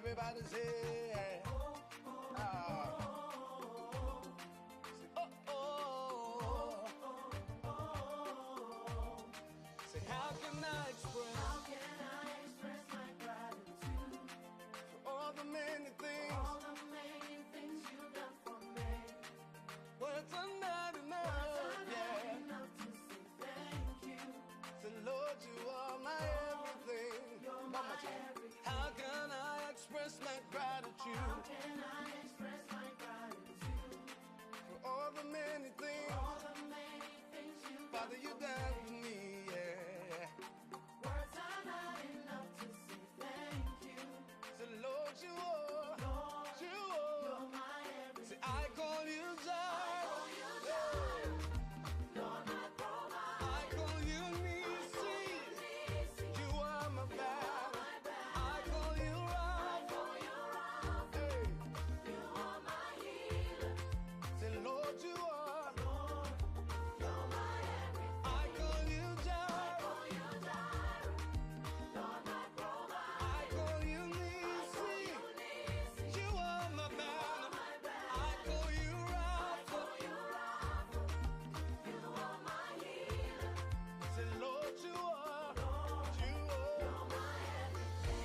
Everybody say, say, how can I express my gratitude for all the many things you've done for me? Words are not enough, to say thank you. Say, Lord, you are my everything. You're my everything. How can I express my gratitude? How can I express my gratitude for all the many things Father, you done for me, yeah. Words are not enough to say thank you. Say, Lord, you are, you're my everything. Say, I call you Jireh. You're my provider. I call you Nisi. You are my banner. I call you Rapha. Hey. You are my healer. Say, Lord, you are. You're my everything. I call you Jireh. You're my provider. I call you Nisi. You are my banner. I call you Rapha. You are my healer. Say, Lord, you are. You're my everything.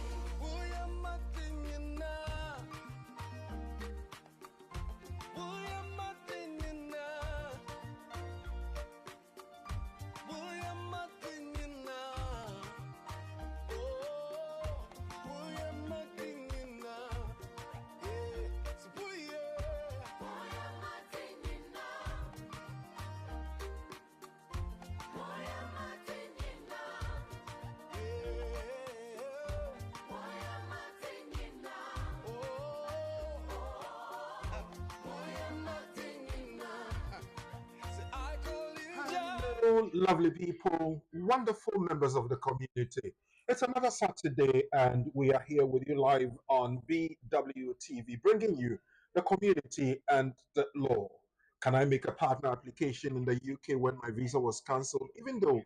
Hello, lovely people, wonderful members of the community. It's another Saturday, and we are here with you live on BWTV, bringing you the community and the law. Can I make a partner application in the UK when my visa was cancelled, even though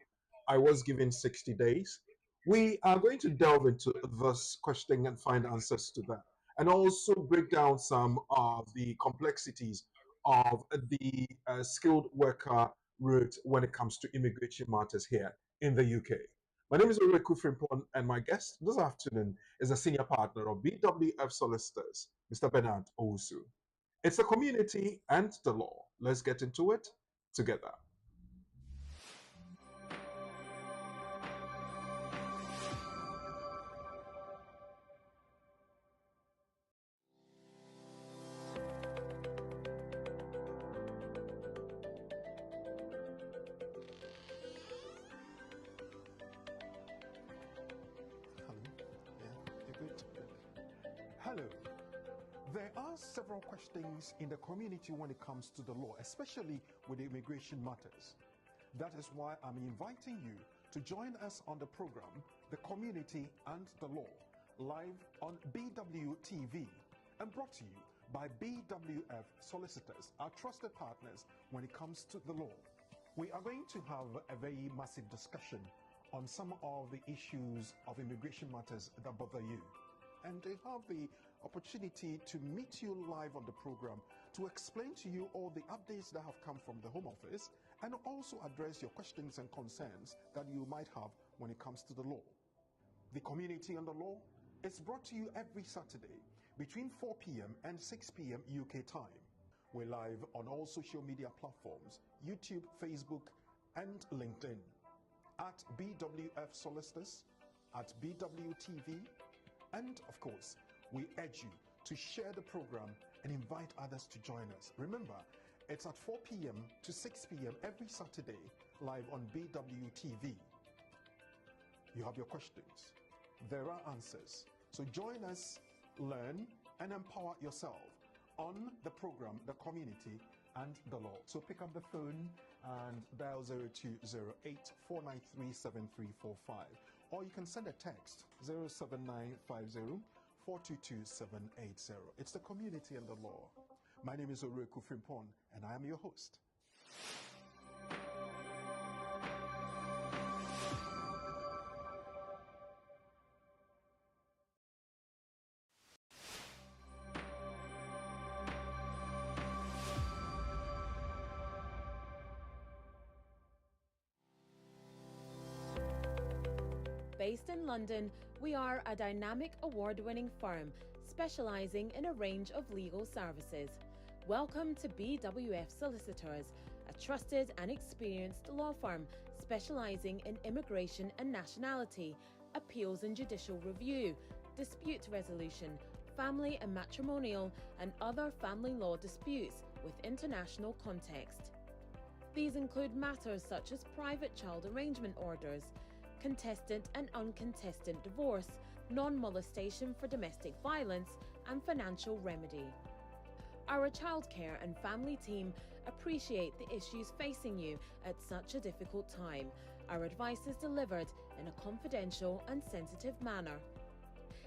I was given 60 days? We are going to delve into this question and find answers to that, and also break down some of the complexities of the skilled worker route when it comes to immigration matters here in the UK. My name is Oreku Frimpon, and my guest this afternoon is a senior partner of BWF Solicitors, Mr. Bernard Owusu. It's the community and the law. Let's get into it together. Hello. There are several questions in the community when it comes to the law, especially with the immigration matters. That is why I'm inviting you to join us on the program, The Community and the Law, live on BWTV and brought to you by BWF Solicitors, our trusted partners when it comes to the law. We are going to have a very massive discussion on some of the issues of immigration matters that bother you. And they have the opportunity to meet you live on the program to explain to you all the updates that have come from the Home Office and also address your questions and concerns that you might have when it comes to the law. The Community and the Law is brought to you every Saturday between 4 p.m. and 6 p.m. UK time. We're live on all social media platforms, YouTube, Facebook, and LinkedIn, at BWF Solicitors, at BWTV, and of course, we urge you to share the program and invite others to join us. Remember, it's at 4 p.m. to 6 p.m. every Saturday, live on BWTV. You have your questions. There are answers. So join us, learn, and empower yourself on the program, The Community and the Law. So pick up the phone and dial 0208 493 7345. Or you can send a text 07950 422 780. It's The Community and the Law. My name is Oreku Frimpon, and I am your host. Based in London, we are a dynamic award-winning firm specialising in a range of legal services. Welcome to BWF Solicitors, a trusted and experienced law firm specialising in immigration and nationality, appeals and judicial review, dispute resolution, family and matrimonial, and other family law disputes with international context. These include matters such as private child arrangement orders, contestant and uncontested divorce, non-molestation for domestic violence, and financial remedy. Our childcare and family team appreciate the issues facing you at such a difficult time. Our advice is delivered in a confidential and sensitive manner.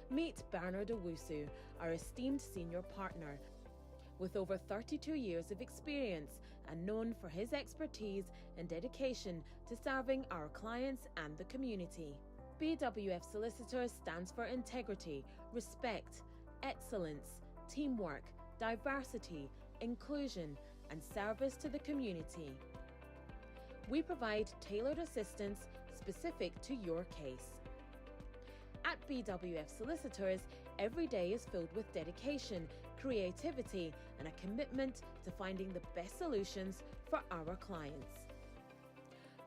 Meet Bernard Owusu, our esteemed senior partner. With over 32 years of experience and known for his expertise and dedication to serving our clients and the community. BWF Solicitors stands for integrity, respect, excellence, teamwork, diversity, inclusion, and service to the community. We provide tailored assistance specific to your case. At BWF Solicitors, every day is filled with dedication, creativity, and a commitment to finding the best solutions for our clients.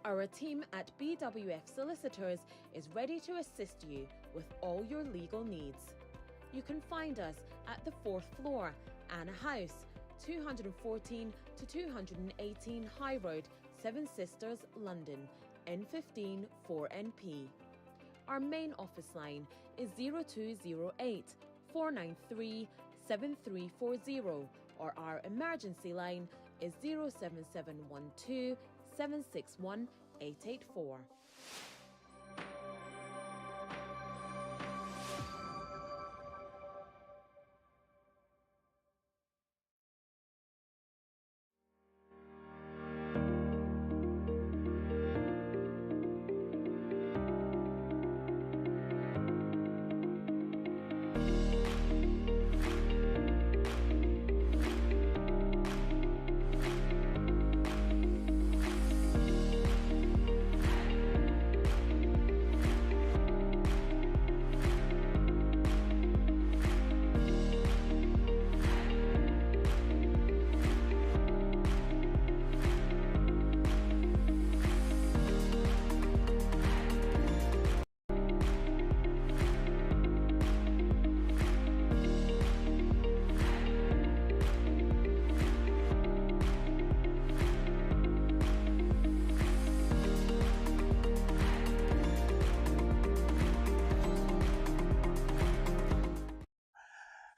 Our team at BWF Solicitors is ready to assist you with all your legal needs. You can find us at the 4th floor, Anna House, 214 to 218 High Road, Seven Sisters, London, N15 4NP. Our main office line is 0208 493 7340, or our emergency line is 07712 761 884.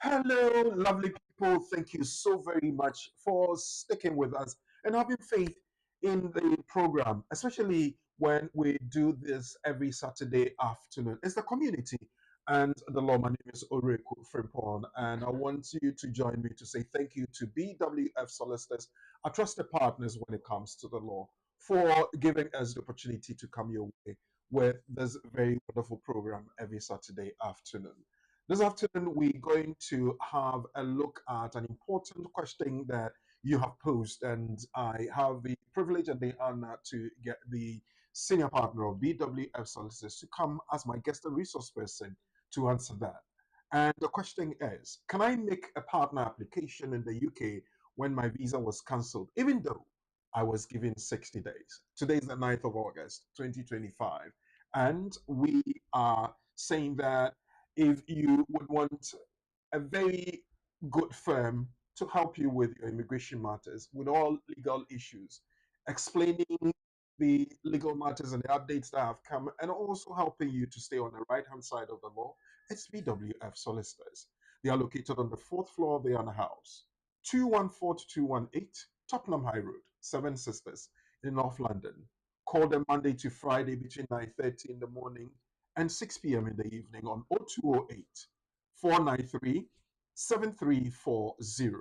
Hello, lovely people. Thank you so very much for sticking with us and having faith in the program, especially when we do this every Saturday afternoon. It's the community and the law. My name is Oreku Frimpon, and I want you to join me to say thank you to BWF Solicitors, our trusted partners when it comes to the law, for giving us the opportunity to come your way with this very wonderful program every Saturday afternoon. This afternoon, we're going to have a look at an important question that you have posed, and I have the privilege and the honor to get the senior partner of BWF Solicitors to come as my guest and resource person to answer that. And the question is, can I make a partner application in the UK when my visa was cancelled, even though I was given 60 days? Today is the 9th of August, 2025, and we are saying that if you would want a very good firm to help you with your immigration matters, with all legal issues, explaining the legal matters and the updates that have come, and also helping you to stay on the right-hand side of the law, it's BWF Solicitors. They are located on the 4th floor of the Anna House, 214 to 218 Tottenham High Road, Seven Sisters in North London. Call them Monday to Friday between 9:30 in the morning and 6 p.m. in the evening on 0208 493 7340.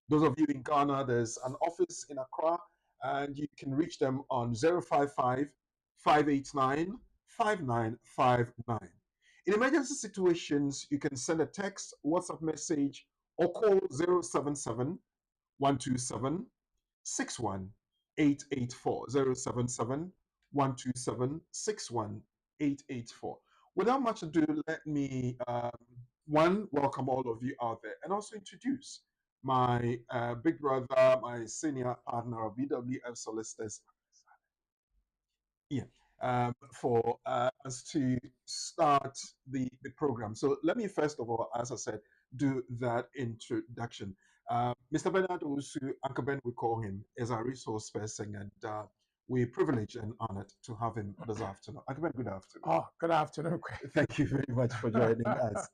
Those of you in Ghana, there's an office in Accra, and you can reach them on 055 589 5959. In emergency situations, you can send a text, WhatsApp message, or call 077 127 61884. 077 127 61884. 884. Without much ado, let me one welcome all of you out there and also introduce my big brother, my senior partner of BWF Solicitors, yeah, for us to start the program. So let me first of all, as I said, do that introduction. Mr. Bernard Owusu, Uncle Ben, we call him, is our resource person, and we're privileged and honored to have him this afternoon. Uncle Ben, good afternoon. Oh, good afternoon. Thank you very much for joining us.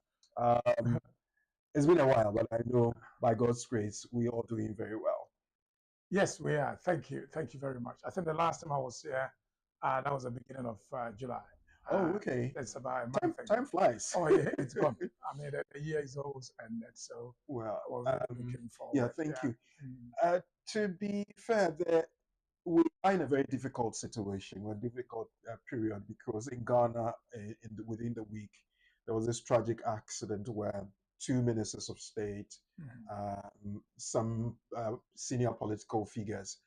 It's been a while, but I know by God's grace, we're all doing very well. Yes, we are. Thank you. Thank you very much. I think the last time I was here, that was the beginning of July. Oh, okay. That's about a Time, month ago. time flies. Oh, yeah, it's gone. I mean, the year is almost ended, so Well, I was really looking forward. yeah, thank you. Mm. To be fair, we are in a very difficult situation, a difficult period, because in Ghana, within the week, there was this tragic accident where two ministers of state, some senior political figures,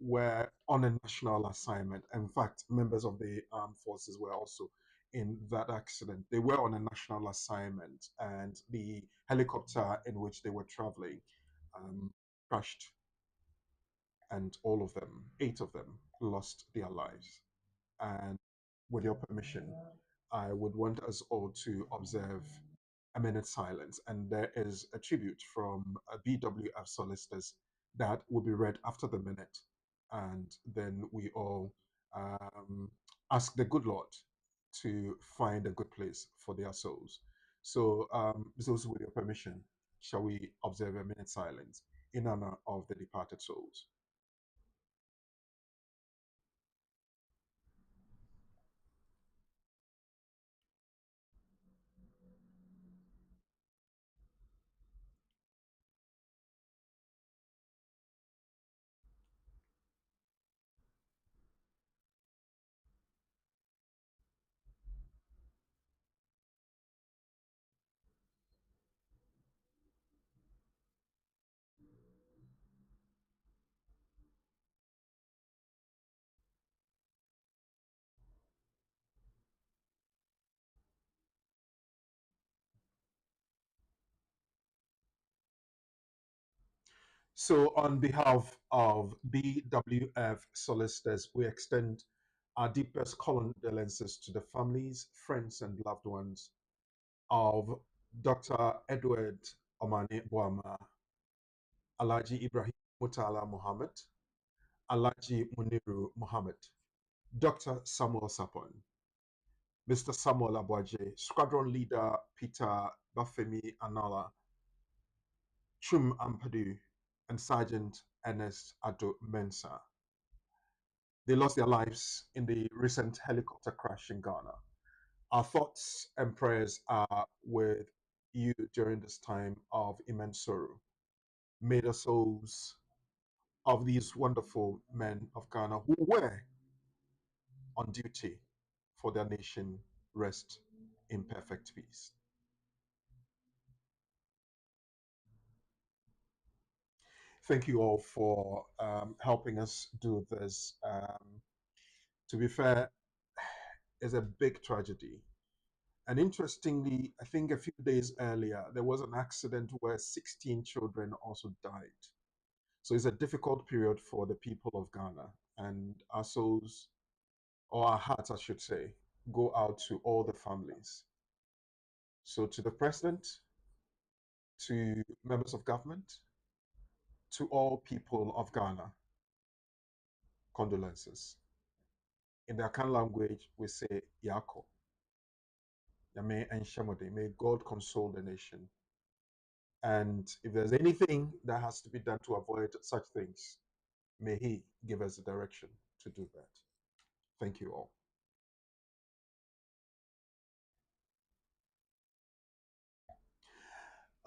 were on a national assignment. In fact, members of the armed forces were also in that accident. They were on a national assignment, and the helicopter in which they were traveling crashed, and all of them, 8 of them, lost their lives. And with your permission, I would want us all to observe a minute silence. And there is a tribute from BWF solicitors that will be read after the minute. And then we all ask the good Lord to find a good place for their souls. So, those with your permission, shall we observe a minute silence in honor of the departed souls? So, on behalf of BWF solicitors, we extend our deepest condolences to the families, friends, and loved ones of Dr. Edward Omane Boama, Alhaji Ibrahim Mutala Muhammad, Alhaji Muniru Muhammad, Dr. Samuel Sapon, Mr. Samuel Abwaje, Squadron Leader Peter Bafemi Anala, Chum Ampadu, and Sergeant Ernest Ado Mensah. They lost their lives in the recent helicopter crash in Ghana. Our thoughts and prayers are with you during this time of immense sorrow. May the souls of these wonderful men of Ghana who were on duty for their nation rest in perfect peace. Thank you all for helping us do this. To be fair, it's a big tragedy. And interestingly, I think a few days earlier, there was an accident where 16 children also died. So it's a difficult period for the people of Ghana. And our souls, or our hearts, I should say, go out to all the families. So to the president, to members of government, to all people of Ghana, condolences. In the Akan language, we say Yako. Yame and Shamode. May God console the nation. And if there's anything that has to be done to avoid such things, may He give us the direction to do that. Thank you all.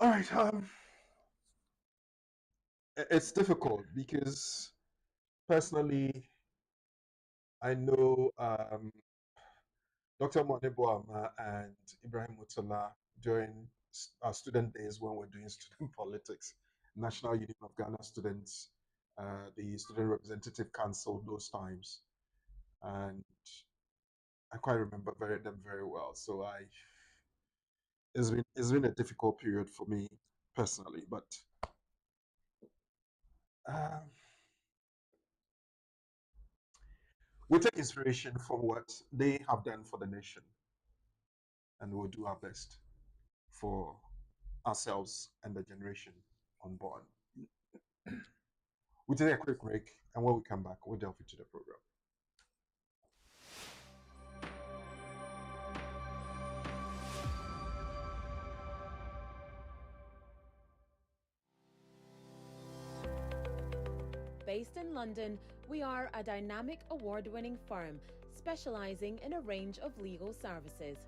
All right. It's difficult because personally, I know Dr. Moneboama and Ibrahim Mutala during our student days when we're doing student politics, National Union of Ghana Students, the Student Representative Council, those times. And I quite remember them very well. So it's been a difficult period for me personally, but um, we take inspiration from what they have done for the nation, and we'll do our best for ourselves and the generation on board. We take a quick break, and when we come back, we'll delve into the program. Based in London, we are a dynamic award-winning firm specialising in a range of legal services.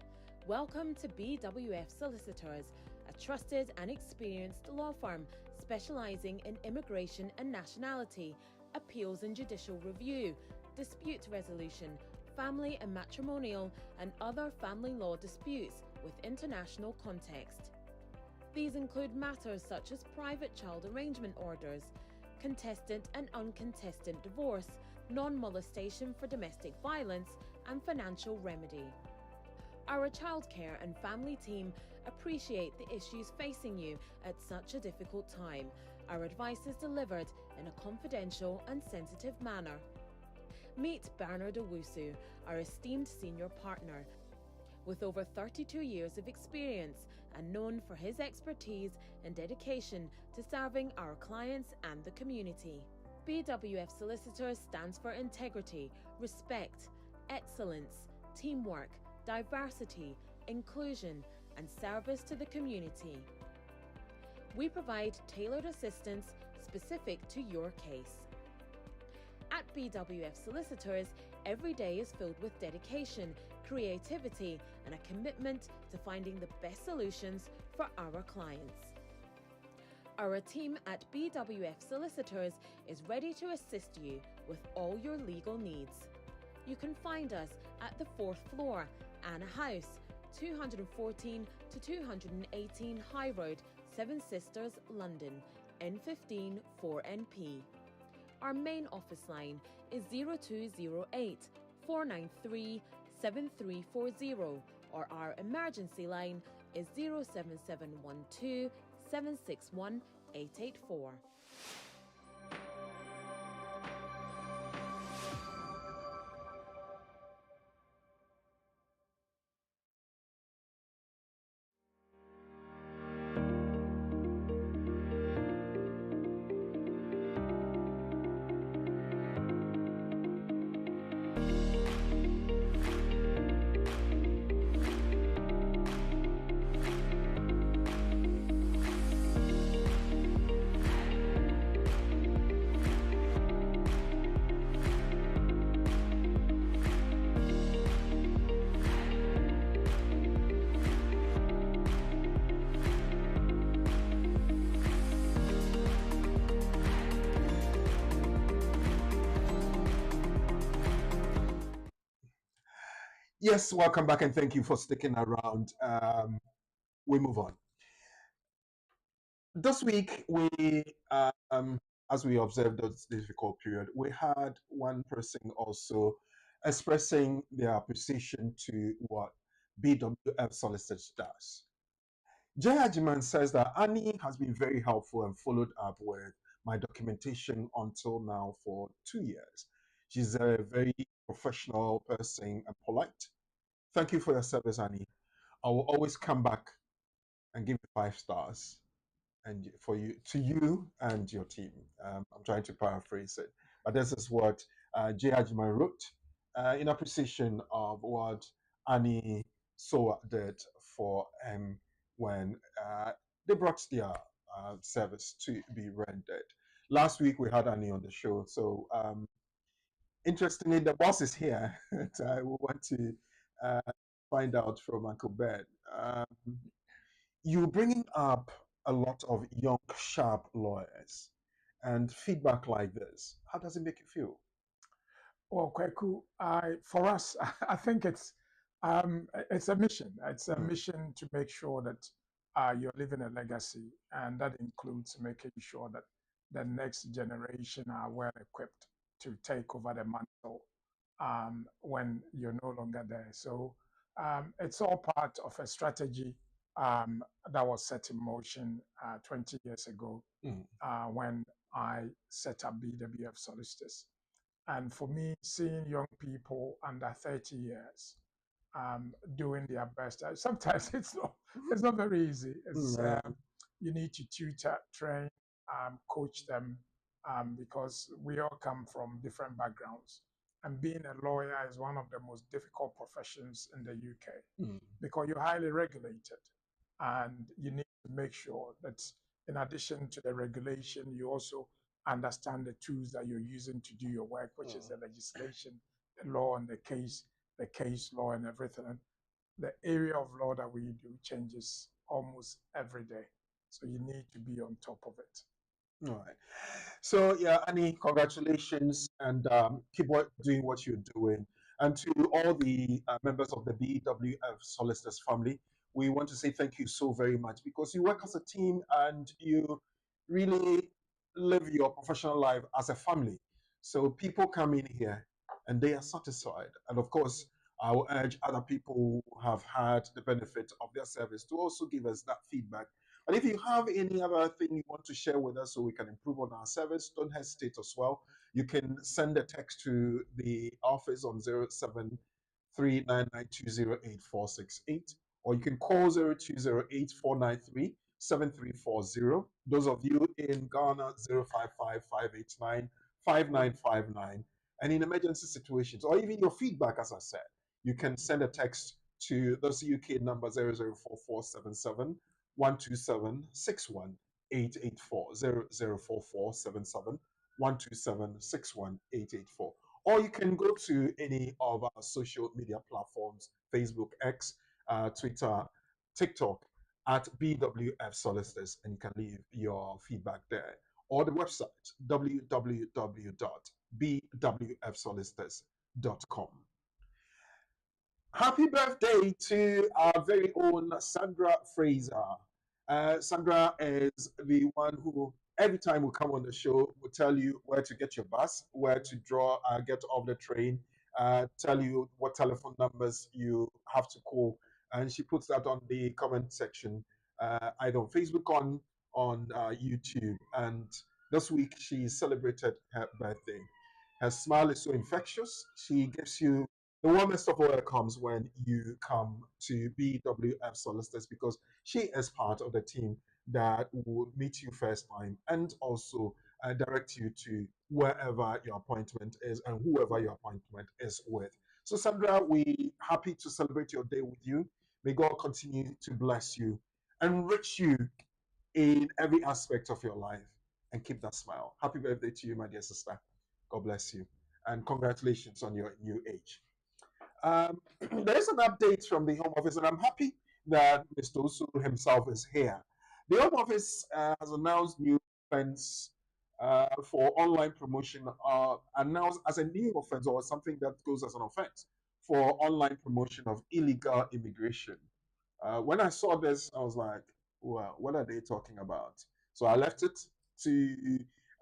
Welcome to BWF Solicitors, a trusted and experienced law firm specialising in immigration and nationality, appeals and judicial review, dispute resolution, family and matrimonial, and other family law disputes with international context. These include matters such as private child arrangement orders, contested and uncontested divorce, non-molestation for domestic violence, and financial remedy. Our childcare and family team appreciate the issues facing you at such a difficult time. Our advice is delivered in a confidential and sensitive manner. Meet Bernard Owusu, our esteemed senior partner. With over 32 years of experience and known for his expertise and dedication to serving our clients and the community. BWF Solicitors stands for integrity, respect, excellence, teamwork, diversity, inclusion, and service to the community. We provide tailored assistance specific to your case. At BWF Solicitors, every day is filled with dedication, creativity, and a commitment to finding the best solutions for our clients. Our team at BWF Solicitors is ready to assist you with all your legal needs. You can find us at the 4th floor, Anna House, 214 to 218 High Road, Seven Sisters, London, N15 4NP. Our main office line is 0208 493 7340, or our emergency line is 07712 761 884. Yes, welcome back, and thank you for sticking around. We move on. This week, as we observed this difficult period, we had one person also expressing their appreciation to what BWF Solicitors does. Jay Ajiman says that Annie has been very helpful and followed up with my documentation until now for 2 years. She's a very professional person and polite. Thank you for your service, Annie. I will always come back and give you 5 stars, and for you, to you and your team. I'm trying to paraphrase it, but this is what Jay Ajiman wrote in appreciation of what Annie Soa did for him when they brought their service to be rendered. Last week we had Annie on the show, so interestingly, the boss is here. I want to find out from Uncle Ben. You're bringing up a lot of young, sharp lawyers, and feedback like this, how does it make you feel? Well, Kweku, for us, I think it's a mission. It's a mission to make sure that you're leaving a legacy, and that includes making sure that the next generation are well equipped to take over the mantle when you're no longer there. So it's all part of a strategy that was set in motion 20 years ago when I set up BWF Solicitors. And for me, seeing young people under 30 years doing their best, sometimes it's not very easy. It's, you need to tutor, train, coach them because we all come from different backgrounds. And being a lawyer is one of the most difficult professions in the UK because you're highly regulated. And you need to make sure that in addition to the regulation, you also understand the tools that you're using to do your work, which is the legislation, the law, and the case law, and everything. And the area of law that we do changes almost every day. So you need to be on top of it. All right. So yeah, Annie, congratulations, and keep doing what you're doing. And to all the members of the BWF Solicitors family, we want to say thank you so very much because you work as a team and you really live your professional life as a family. So people come in here and they are satisfied. And of course, I will urge other people who have had the benefit of their service to also give us that feedback. And if you have any other thing you want to share with us so we can improve on our service, don't hesitate as well. You can send a text to the office on 0739920848, or you can call 0208-493-7340. Those of you in Ghana, 055-589-5959. And in emergency situations, or even your feedback, as I said, you can send a text to this UK number 004477 127 61 884 004477 127 61 884. Or you can go to any of our social media platforms, Facebook, X, Twitter, TikTok, at BWF Solicitors, and you can leave your feedback there. Or the website, www.bwfsolicitors.com. Happy birthday to our very own Sandra Fraser. Sandra is the one who, every time we come on the show, will tell you where to get your bus, where to get off the train, tell you what telephone numbers you have to call. And she puts that on the comment section, either on Facebook, on YouTube. And this week, she celebrated her birthday. Her smile is so infectious. She gives you the warmest of welcomes when you come to BWF Solicitors because she is part of the team that will meet you first time and also direct you to wherever your appointment is and whoever your appointment is with. So Sandra, we happy to celebrate your day with you. May God continue to bless you, enrich you in every aspect of your life, and keep that smile. Happy birthday to you, my dear sister. God bless you. And congratulations on your new age. There is an update from the Home Office, and I'm happy that Mr. Usu himself is here. The Home Office has announced new offense for online promotion, announced as a new offense or something that goes as an offense for online promotion of illegal immigration. When I saw this, I was like, well, what are they talking about? So I left it to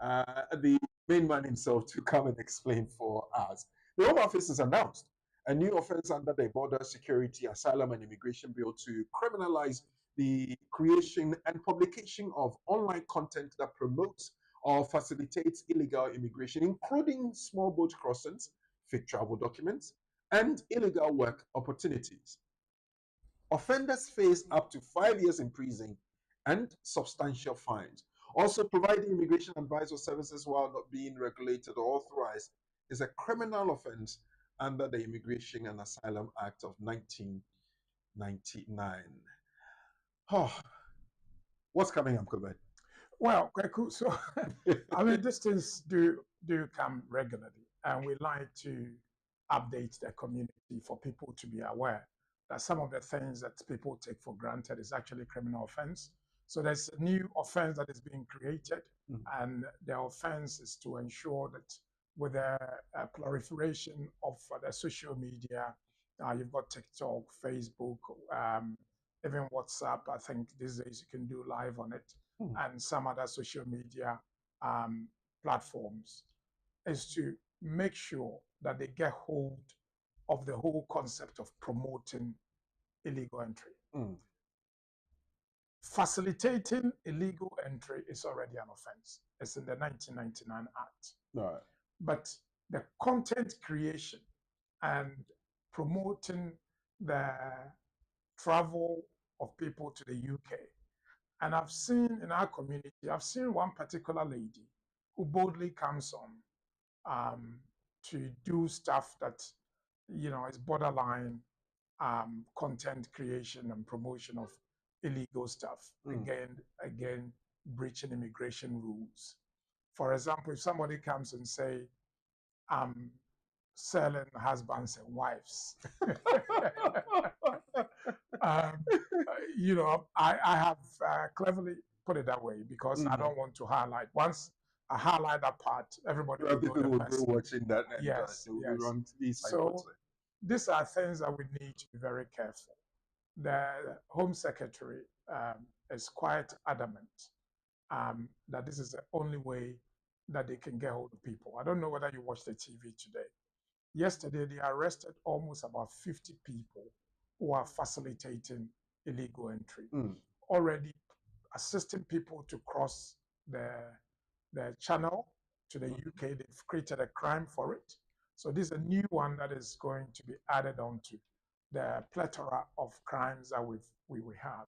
the main man himself to come and explain for us. The Home Office has announced a new offense under the Border Security, Asylum and Immigration Bill to criminalize the creation and publication of online content that promotes or facilitates illegal immigration, including small boat crossings, fake travel documents, and illegal work opportunities. Offenders face up to 5 years in prison and substantial fines. Also, providing immigration advice or services while not being regulated or authorized is a criminal offense under the Immigration and Asylum Act of 1999. Oh, what's coming up, Kobet? Well, Kweku, so I mean, these things do come regularly, and we like to update the community for people to be aware that some of the things that people take for granted is actually criminal offense. So there's a new offense that is being created, and the offense is to ensure that with the proliferation of the social media, you've got TikTok, Facebook, even WhatsApp. I think these days you can do live on it, and some other social media platforms, is to make sure that they get hold of the whole concept of promoting illegal entry. Facilitating illegal entry is already an offense. It's in the 1999 Act. Right. But the content creation and promoting the travel of people to the UK. And I've seen in our community, I've seen one particular lady who boldly comes on to do stuff that, you know, is borderline content creation and promotion of illegal stuff. Again, breaching immigration rules. For example, if somebody comes and say, I'm selling husbands and wives, you know, I have cleverly put it that way because I don't want to highlight. Once I highlight that part, everybody will People will go watching that. And, yes, will be wrong to be so these are things that we need to be very careful. The Home Secretary is quite adamant that this is the only way that they can get hold of people. I don't know whether you watched the TV today. Yesterday, they arrested almost about 50 people who are facilitating illegal entry, already assisting people to cross the channel to the UK. They've created a crime for it. So this is a new one that is going to be added on to the plethora of crimes that we have.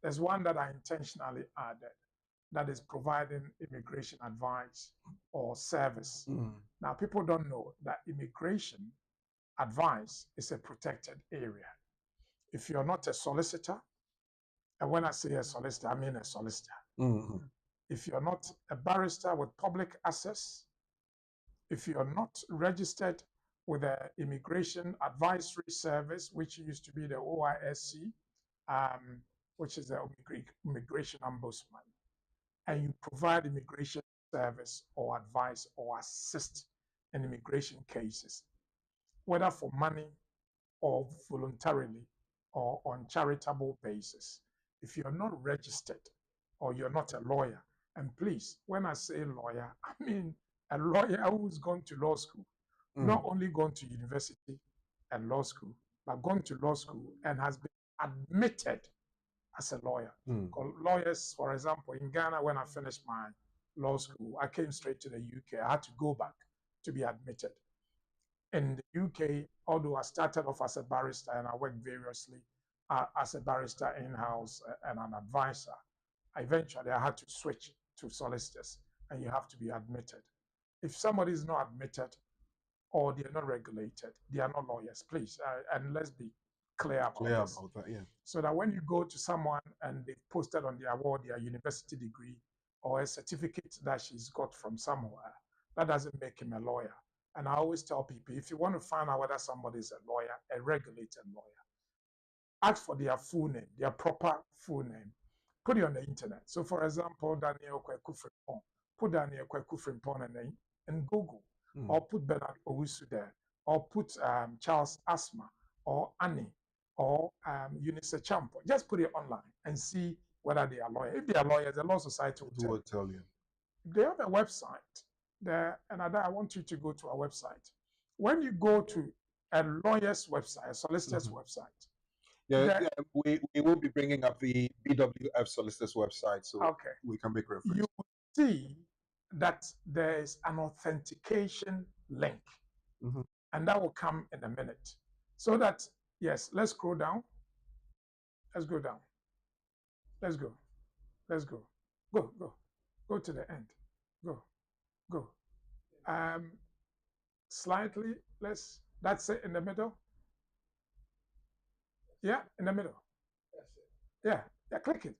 There's one that I intentionally added, that is providing immigration advice or service. Now, people don't know that immigration advice is a protected area. If you're not a solicitor, and when I say a solicitor, I mean a solicitor. If you're not a barrister with public access, if you're not registered with the Immigration Advisory Service, which used to be the OISC, which is the Immigration Ombudsman, and you provide immigration service or advice or assist in immigration cases, whether for money or voluntarily or on charitable basis, if you're not registered or you're not a lawyer, and please, when I say lawyer, I mean a lawyer who's gone to law school, not only gone to university and law school, but gone to law school and has been admitted as a lawyer. Lawyers, for example, in Ghana, when I finished my law school, I came straight to the UK. I had to go back to be admitted. In the UK, although I started off as a barrister and I worked variously as a barrister in-house and an advisor, eventually I had to switch to solicitors, and you have to be admitted. If somebody is not admitted or they're not regulated, they are not lawyers, please. And let's be clear about this. About that, yeah. So that when you go to someone and they've posted on their wall their university degree or a certificate that she's got from somewhere, that doesn't make him a lawyer. And I always tell people, if you want to find out whether somebody is a lawyer, a regulated lawyer, ask for their full name, their proper full name. Put it on the internet. So for example, Daniel Kweku Frimpong, put Daniel Kweku Frimpong in Google, or put Bernard Owusu there, or put Charles Asma, or Annie, or Eunice Champo. Just put it online and see whether they are lawyers. If they are lawyers, the Law Society will tell you. They have a website there, and I want you to go to our website. When you go to a lawyer's website, a solicitor's website, we will be bringing up the BWF solicitors website, so we can make reference. You will see that there is an authentication link, and that will come in a minute. So that, yes, let's scroll down. Let's go down. Let's go. Let's go. Go, go. Go to the end. Go. Go. Slightly, that's it in the middle. Yeah, in the middle. Yeah, click it.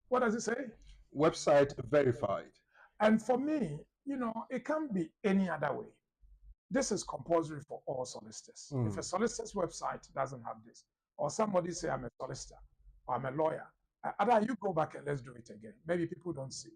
What does it say? Website verified. And for me, you know, it can't be any other way. This is compulsory for all solicitors. If a solicitor's website doesn't have this, or somebody say I'm a solicitor or I'm a lawyer, either you go back and let's do it again. Maybe people don't see.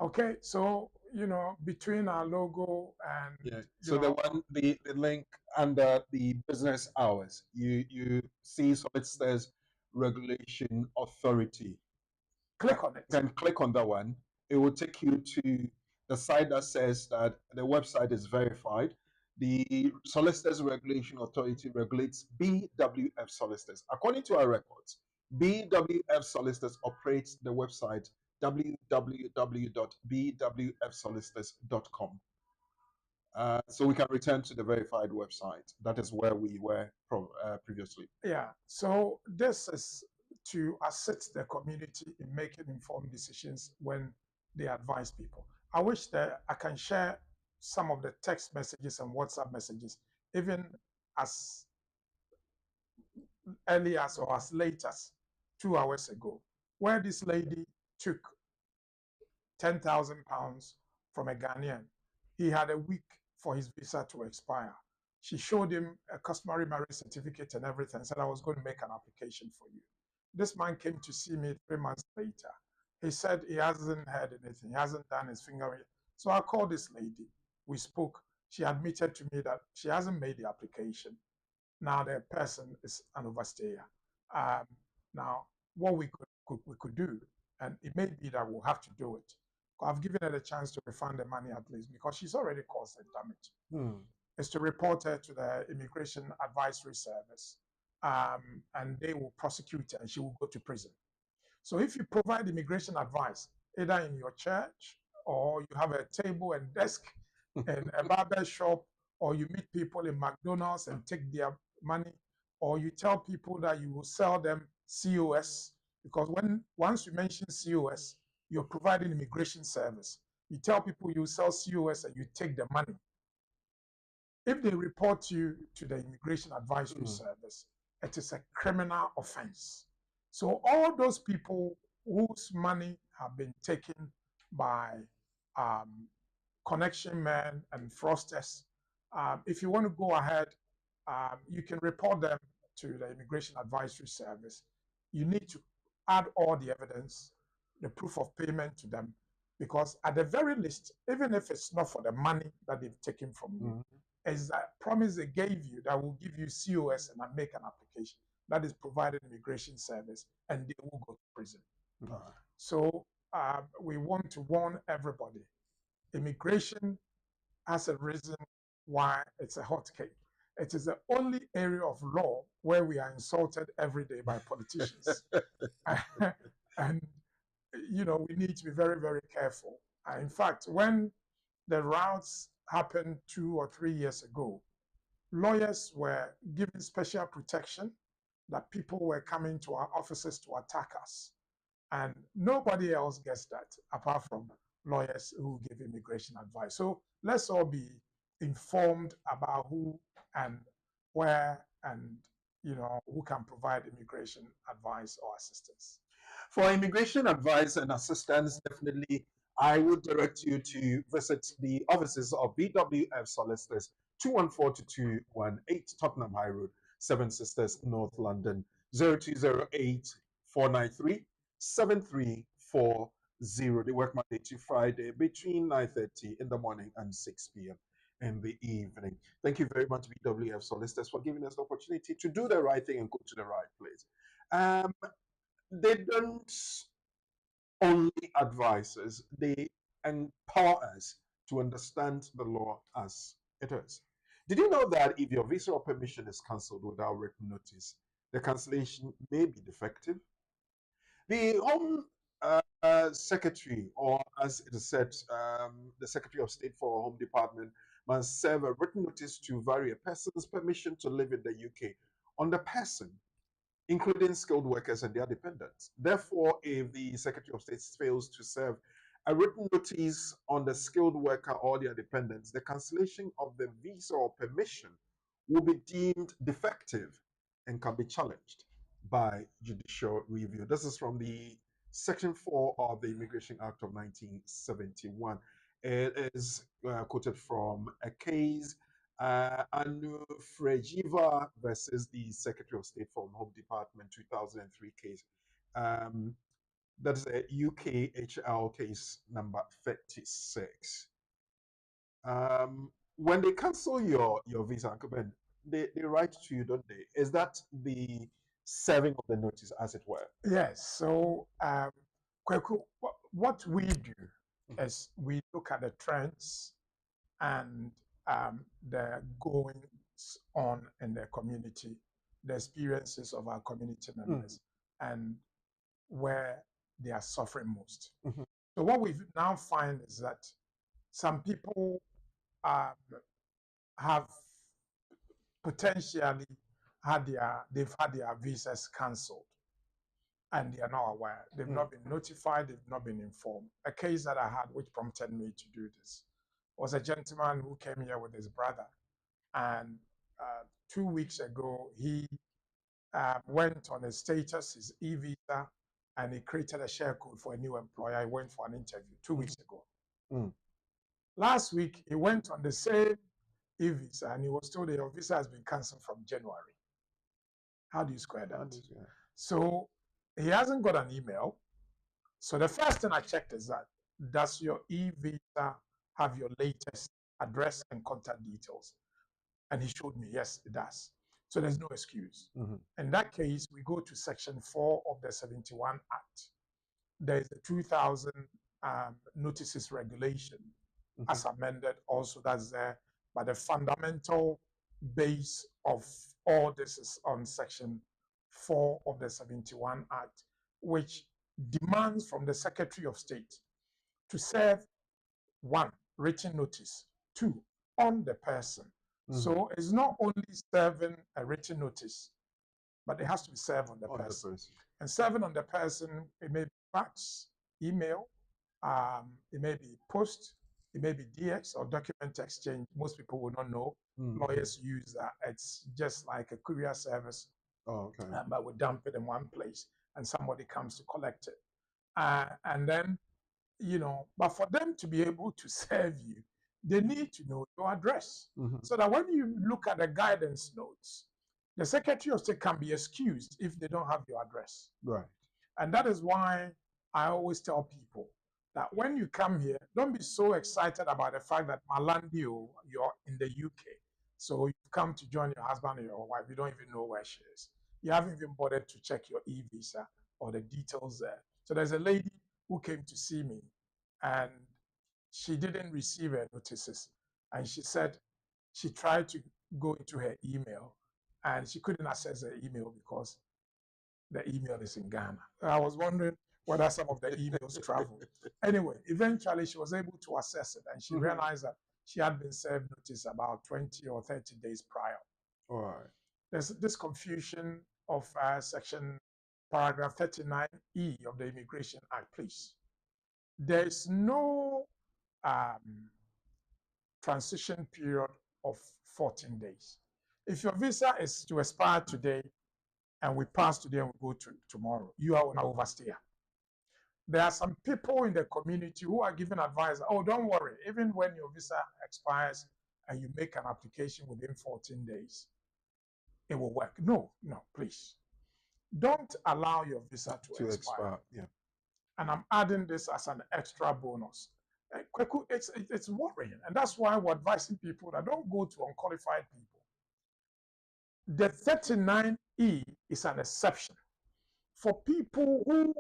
Okay, so you know, between our logo and so the link under the business hours, you see Solicitors Regulation Authority. Click on it. Then click on that one. it will take you to the site that says that the website is verified. The Solicitors Regulation Authority regulates BWF solicitors. According to our records, BWF solicitors operates the website www.bwfsolicitors.com. So we can return to the verified website. That is where we were previously. Yeah. So this is to assist the community in making informed decisions when they advise people. I wish that I can share some of the text messages and WhatsApp messages, even as early as or as late as 2 hours ago, where this lady took £10,000 from a Ghanaian. He had a week for his visa to expire. She showed him a customary marriage certificate and everything, said, I was going to make an application for you. This man came to see me 3 months later. He said he hasn't heard anything. He hasn't done his finger. So I called this lady. We spoke. She admitted to me that she hasn't made the application. Now the person is an overstayer. Now, what we could do, and it may be that we'll have to do it. I've given her the chance to refund the money at least because she's already caused the damage. Is to report her to the Immigration Advisory Service, and they will prosecute her and she will go to prison. So if you provide immigration advice, either in your church or you have a table and desk in a barber shop, or you meet people in McDonald's and take their money, or you tell people that you will sell them COS, because once you mention COS, you're providing immigration service. You tell people you sell COS and you take the money. If they report you to the Immigration Advisory Service, it is a criminal offense. So all those people whose money have been taken by connection men and fraudsters, if you want to go ahead, you can report them to the Immigration Advisory Service. You need to add all the evidence, the proof of payment to them, because at the very least, even if it's not for the money that they've taken from you, is a promise they gave you that will give you COS and make an application that is provided immigration service, and they will go to prison. So we want to warn everybody. Immigration has a reason why it's a hot cake. It is the only area of law where we are insulted every day by politicians. And, you know, we need to be very, very careful. In fact, when the riots happened 2 or 3 years ago, lawyers were given special protection that people were coming to our offices to attack us. And nobody else gets that apart from lawyers who give immigration advice. So let's all be informed about who and where and, you know, who can provide immigration advice or assistance. For immigration advice and assistance, definitely I would direct you to visit the offices of BWF Solicitors, 214-218 Tottenham High Road, Seven Sisters, North London, 0208 493 7340. They work Monday to Friday between 9:30 in the morning and 6 p.m. in the evening. Thank you very much, BWF Solicitors, for giving us the opportunity to do the right thing and go to the right place. They don't only advise us, they empower us to understand the law as it is. Did you know that if your visa or permission is cancelled without written notice, the cancellation may be defective? The Home Secretary, or as it is said, the Secretary of State for Home Department, must serve a written notice to vary a person's permission to live in the UK on the person, including skilled workers and their dependents. Therefore, if the Secretary of State fails to serve a written notice on the skilled worker or their dependents, the cancellation of the visa or permission will be deemed defective and can be challenged by judicial review. This is from the Section 4 of the Immigration Act of 1971. It is quoted from a case, Anu Frejiva versus the Secretary of State for Home Department 2003 case. That is a UKHL case number 36. When they cancel your visa, they write to you, don't they? Is that the serving of the notice, as it were? Yes. So, Kweku, what we do as we look at the trends and the goings on in the community, the experiences of our community members, and where they are suffering most. So what we now find is that some people have potentially they've had their visas cancelled and they are not aware. They've not been notified, they've not been informed. A case that I had which prompted me to do this was a gentleman who came here with his brother, and 2 weeks ago he went on his status, his e-visa, and he created a share code for a new employer. He went for an interview 2 weeks ago. Last week, he went on the same e-visa and he was told that your visa has been cancelled from January. How do you square that? So he hasn't got an email. So the first thing I checked is that, does your e-visa have your latest address and contact details? And he showed me, yes, it does. So there's no excuse. In that case, we go to Section 4 of the 71 Act. There is a 2000 notices regulation as amended also that's there. But the fundamental base of all this is on Section 4 of the 71 Act, which demands from the Secretary of State to serve 1, written notice, 2, on the person. So it's not only serving a written notice, but it has to be served on the person. And serving on the person, it may be fax, email, it may be post, it may be DX or document exchange. Most people will not know. Lawyers use that. It's just like a courier service. But we dump it in one place and somebody comes to collect it. And then, but for them to be able to serve you, they need to know your address. So that when you look at the guidance notes, the Secretary of State can be excused if they don't have your address. Right. And that is why I always tell people that when you come here, don't be so excited about the fact that Malandio, you're in the UK. So you've come to join your husband or your wife. You don't even know where she is. You haven't even bothered to check your e-visa or the details there. So there's a lady who came to see me and she didn't receive her notices. And she said she tried to go into her email and she couldn't access her email because the email is in Ghana. I was wondering whether some of the emails traveled. Anyway, eventually she was able to access it and she realized that she had been served notice about 20 or 30 days prior. All right. There's this confusion of section paragraph 39E of the Immigration Act, please. There's no transition period of 14 days. If your visa is to expire today and we pass today and we go to tomorrow, you are an overstayer. There are some people in the community who are giving advice, oh, don't worry, even when your visa expires and you make an application within 14 days, it will work. No, please. Don't allow your visa to expire. Yeah. And I'm adding this as an extra bonus. Kweku, it's worrying. And that's why we're advising people that don't go to unqualified people. The 39E is an exception for people who,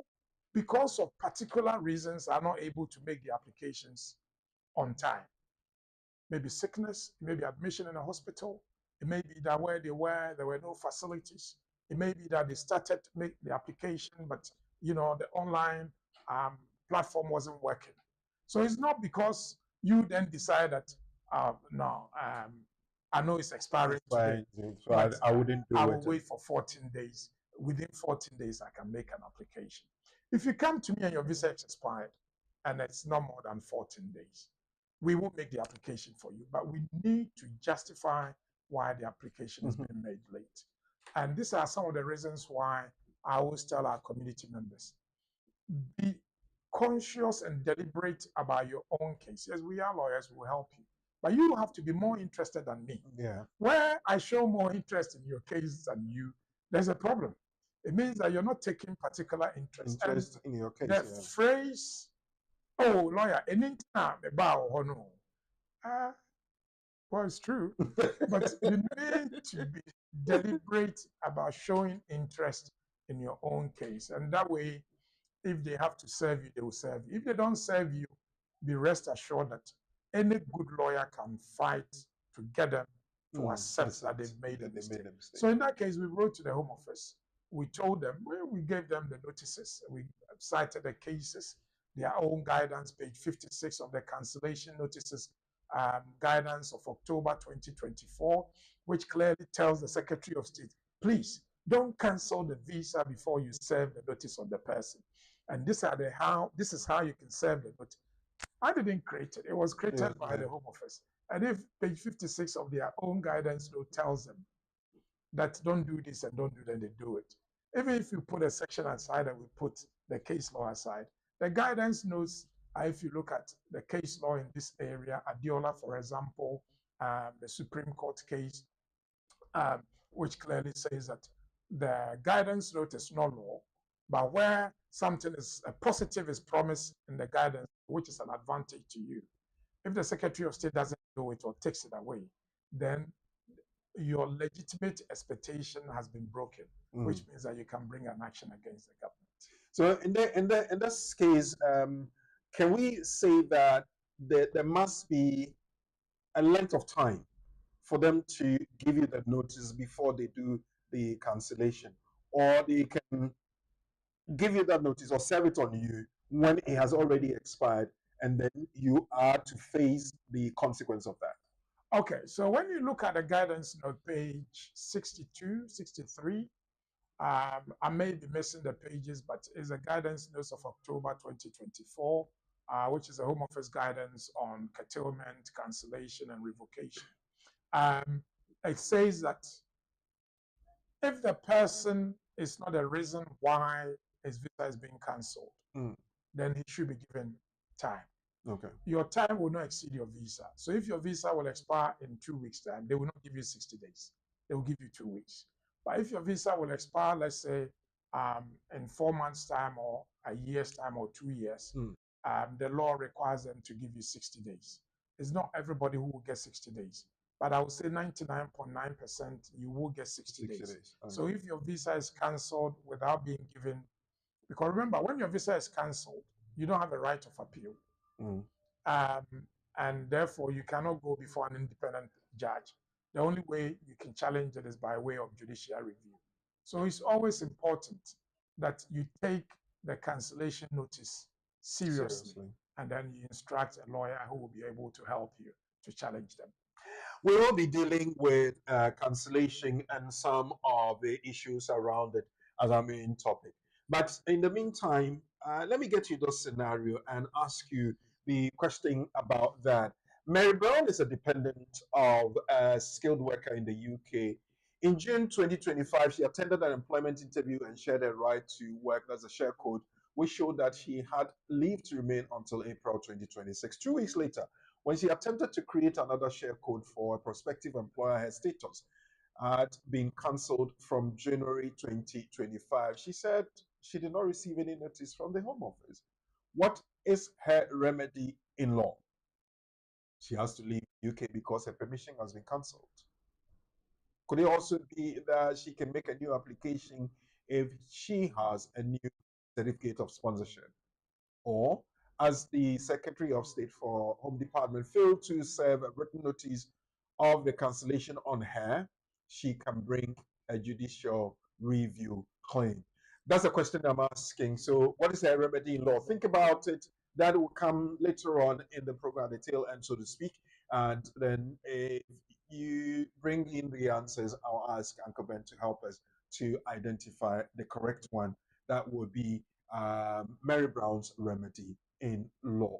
because of particular reasons, are not able to make the applications on time. Maybe sickness, it may be admission in a hospital, it may be that where they were, there were no facilities. It may be that they started to make the application, but the online platform wasn't working. So it's not because you then decide that, I know it's expiring today, so I wouldn't do it. I will wait for 14 days. Within 14 days, I can make an application. If you come to me and your visa is expired and it's not more than 14 days, we will make the application for you, but we need to justify why the application has been made late. And these are some of the reasons why I always tell our community members, be conscious and deliberate about your own case. Yes, we are lawyers, we will help you. But you have to be more interested than me. Yeah. Where I show more interest in your case than you, there's a problem. It means that you're not taking particular interest in your case. The phrase, oh, lawyer, well, it's true, but you need to be deliberate about showing interest in your own case. And that way, if they have to serve you, they will serve you. If they don't serve you, be rest assured that any good lawyer can fight to get them to accept that they've made a mistake. So in that case, we wrote to the Home Office. We told them, we gave them the notices. We cited the cases, their own guidance, page 56 of the cancellation notices guidance of October 2024, which clearly tells the Secretary of State, please don't cancel the visa before you serve the notice on the person. And this is how you can serve the notice. I didn't create it. It was created by the Home Office. And if page 56 of their own guidance note tells them that don't do this and don't do that, they do it. Even if you put a section aside and we put the case law aside, the guidance notes, if you look at the case law in this area, Adiola, for example, the Supreme Court case, which clearly says that the guidance note is not law, but where something is a positive is promised in the guidance, which is an advantage to you. If the Secretary of State doesn't do it or takes it away, then your legitimate expectation has been broken, which means that you can bring an action against the government. So in this case, can we say that there must be a length of time for them to give you the notice before they do the cancellation, or they can give you that notice or serve it on you when it has already expired, and then you are to face the consequence of that? Okay, so when you look at the guidance note, page 62, 63, I may be missing the pages, but it's a guidance note of October 2024, which is a Home Office guidance on curtailment, cancellation, and revocation. It says that if the person is not a reason why his visa is being cancelled, then he should be given time. Okay. Your time will not exceed your visa. So if your visa will expire in 2 weeks' time, they will not give you 60 days. They will give you 2 weeks. But if your visa will expire, let's say, in 4 months' time or a year's time or 2 years, the law requires them to give you 60 days. It's not everybody who will get 60 days. But I would say 99.9% you will get 60 days. Okay. So if your visa is cancelled without being given, because remember, when your visa is cancelled, you don't have a right of appeal. And therefore, you cannot go before an independent judge. The only way you can challenge it is by way of judicial review. So it's always important that you take the cancellation notice seriously. And then you instruct a lawyer who will be able to help you to challenge them. We will be dealing with cancellation and some of the issues around it as our main topic. But in the meantime, let me get you this scenario and ask you the question about that. Mary Brown is a dependent of a skilled worker in the UK. In June 2025, she attended an employment interview and shared a right to work as a share code, which showed that she had leave to remain until April 2026. 2 weeks later, when she attempted to create another share code for a prospective employer, her status had been cancelled from January 2025. She said she did not receive any notice from the Home Office. What is her remedy in law? She has to leave the UK because her permission has been cancelled. Could it also be that she can make a new application if she has a new certificate of sponsorship? Or, as the Secretary of State for Home Department failed to serve a written notice of the cancellation on her, she can bring a judicial review claim. That's the question I'm asking. So what is her remedy in law? Think about it. That will come later on in the program, the tail end, so to speak. And then if you bring in the answers, I'll ask Uncle Ben to help us to identify the correct one. That would be Mary Brown's remedy in law.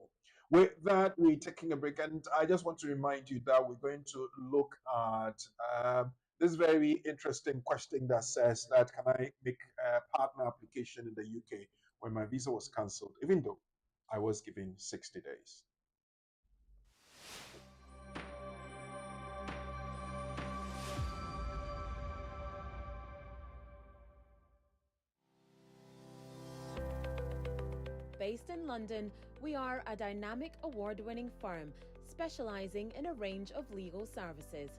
With that, we're taking a break, and I just want to remind you that we're going to look at this very interesting question that says that, can I make a partner application in the UK when my visa was cancelled, even though I was given 60 days? Based in London, we are a dynamic award-winning firm specializing in a range of legal services.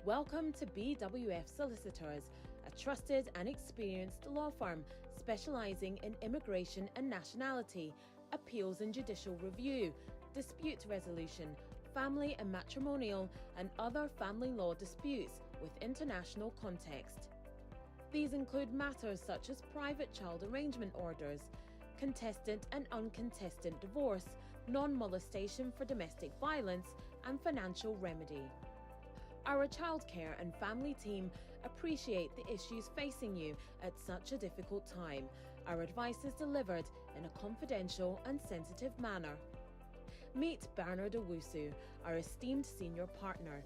Welcome to BWF Solicitors, a trusted and experienced law firm specializing in immigration and nationality, appeals and judicial review, dispute resolution, family and matrimonial, and other family law disputes with international context. These include matters such as private child arrangement orders, contested and uncontested divorce, non-molestation for domestic violence, and financial remedy. Our childcare and family team appreciate the issues facing you at such a difficult time. Our advice is delivered in a confidential and sensitive manner. Meet Bernard Owusu, our esteemed senior partner.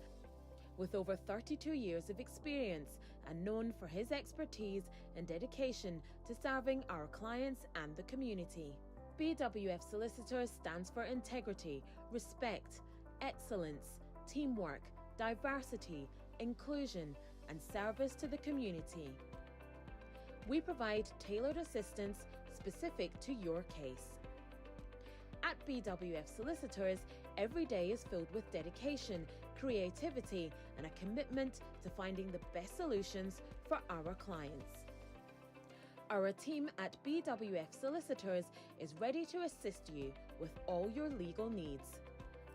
With over 32 years of experience and known for his expertise and dedication to serving our clients and the community. BWF Solicitors stands for integrity, respect, excellence, teamwork, diversity, inclusion, and service to the community. We provide tailored assistance specific to your case. At BWF Solicitors, every day is filled with dedication, creativity, and a commitment to finding the best solutions for our clients. Our team at BWF Solicitors is ready to assist you with all your legal needs.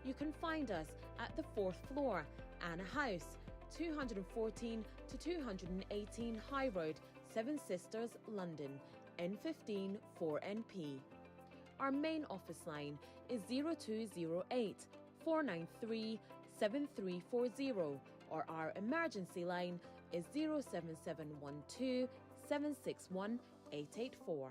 You can find us at the 4th floor, Anna House, 214 to 218 High Road, Seven Sisters, London, N15 4NP. Our main office line is 0208 493 7340, or our emergency line is 07712 761 884.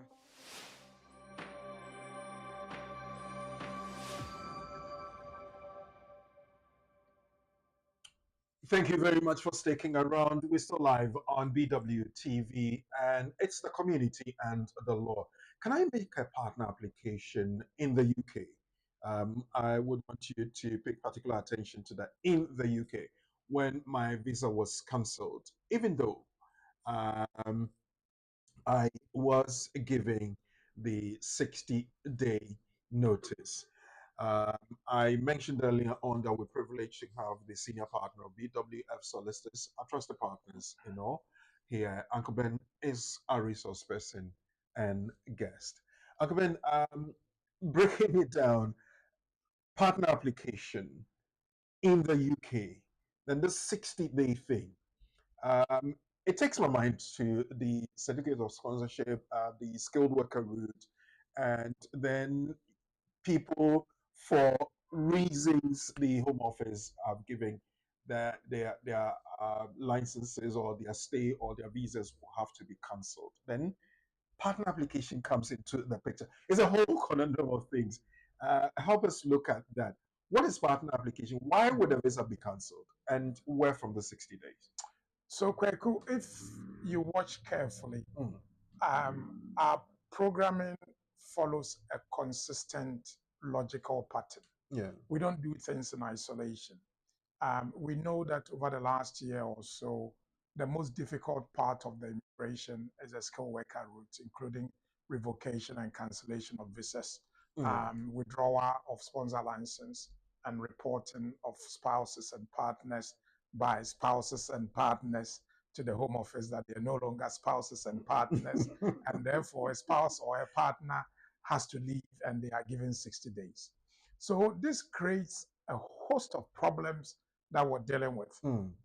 Thank you very much for sticking around. We're still live on BWTV, and it's the community and the law. Can I make a partner application in the UK? I would want you to pay particular attention to that. In the UK, when my visa was cancelled, even though I was giving the 60-day notice. I mentioned earlier on that we're privileged to have the senior partner of BWF Solicitors, our trusted partners, here. Uncle Ben is our resource person and guest. Uncle Ben, breaking it down, partner application in the UK, then this 60-day thing. It takes my mind to the certificate of sponsorship, the skilled worker route, and then people, for reasons the Home Office have given, that their licenses or their stay or their visas will have to be cancelled. Then partner application comes into the picture. It's a whole conundrum of things. Help us look at that. What is partner application? Why would a visa be cancelled? And where from the 60 days? So, Kweku, if you watch carefully, our programming follows a consistent logical pattern. Yeah. We don't do things in isolation. We know that over the last year or so, the most difficult part of the immigration is the skilled worker route, including revocation and cancellation of visas, withdrawal of sponsor license, and reporting of spouses and partners by spouses and partners to the Home Office that they're no longer spouses and partners, and therefore a spouse or a partner has to leave and they are given 60 days. So this creates a host of problems that we're dealing with.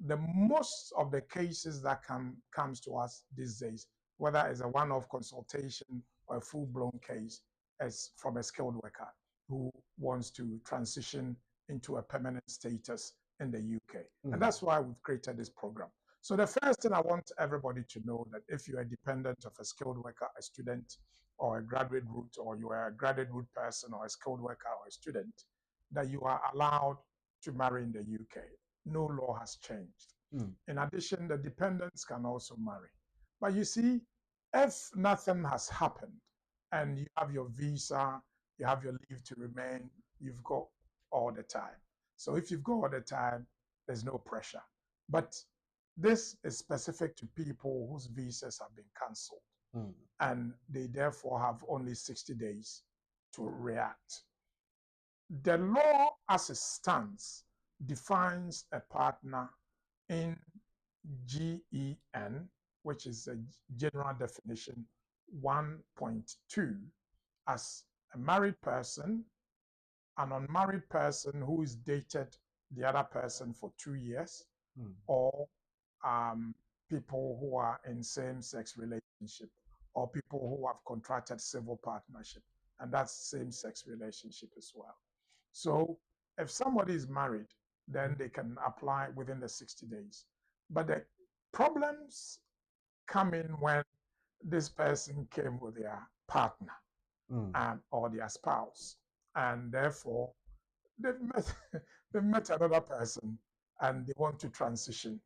The most of the cases that comes to us these days, whether it's a one-off consultation or a full-blown case, is from a skilled worker who wants to transition into a permanent status in the UK. And that's why we've created this program. So the first thing I want everybody to know, that if you're a dependent of a skilled worker, a student, or a graduate route, or you are a graduate route person or a skilled worker or a student, that you are allowed to marry in the UK. No law has changed. In addition, the dependents can also marry. But you see, if nothing has happened and you have your visa, you have your leave to remain, you've got all the time. So if you've got all the time, there's no pressure. But this is specific to people whose visas have been cancelled, and they therefore have only 60 days to react. The law as it stands defines a partner in GEN, which is a general definition 1.2, as a married person an unmarried person who is dated the other person for 2 years, Mm. or people who are in same-sex relationship, or people who have contracted civil partnership, and that's same-sex relationship as well. So if somebody is married, then they can apply within the 60 days. But the problems come in when this person came with their partner or their spouse, and therefore they've met, they've met another person and they want to transition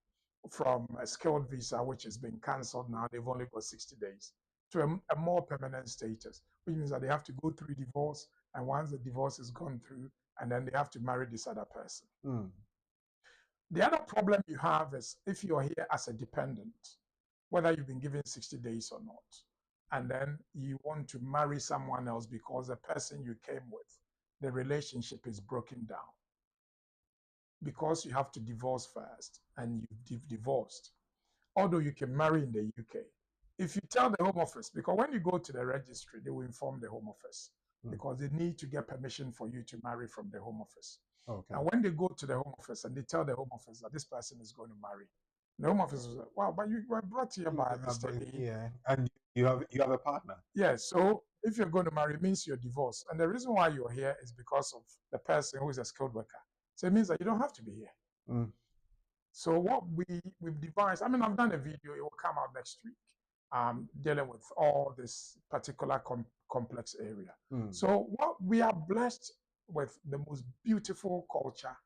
from a skilled visa, which has been cancelled now, they've only got 60 days, to a more permanent status, which means that they have to go through divorce, and once the divorce is gone through, and then they have to marry this other person. The other problem you have is if you're here as a dependent, whether you've been given 60 days or not, and then you want to marry someone else because the person you came with, the relationship is broken down. Because you have to divorce first and you've divorced, although you can marry in the UK, if you tell the Home Office, because when you go to the registry, they will inform the Home Office because they need to get permission for you to marry from the Home Office. Okay. And when they go to the Home Office and they tell the Home Office that this person is going to marry, the Home Office is like, wow, but you were brought here by Mr. A. Yeah, and you have a partner. Yeah, so if you're going to marry, it means you're divorced. And the reason why you're here is because of the person who is a skilled worker. So it means that you don't have to be here. So what we've devised, I mean, I've done a video, it will come out next week, dealing with all this particular complex area. So what we are blessed with the most beautiful culture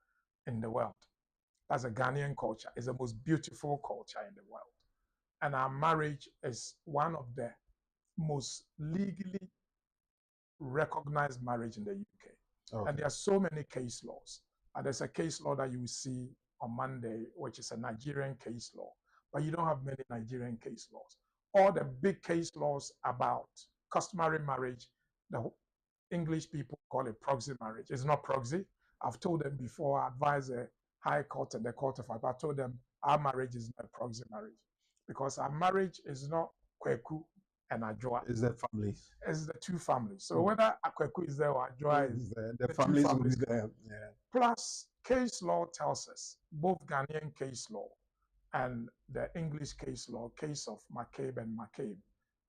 in the world. As a Ghanaian culture, is the most beautiful culture in the world. And our marriage is one of the most legally recognized marriage in the UK. Okay. And there are so many case laws. And there's a case law that you will see on Monday, which is a Nigerian case law, but you don't have many Nigerian case laws. All the big case laws about customary marriage, the English people call it proxy marriage. It's not proxy. I've told them before, I advise the High Court and the Court of Appeal, I told them our marriage is not a proxy marriage because our marriage is not Kweku and Ajua. Is that families? It's the two families. So whether Kweku is there or Ajua is there, the families will be there. Yeah. Plus, case law tells us, both Ghanaian case law and the English case law, case of McCabe and McCabe,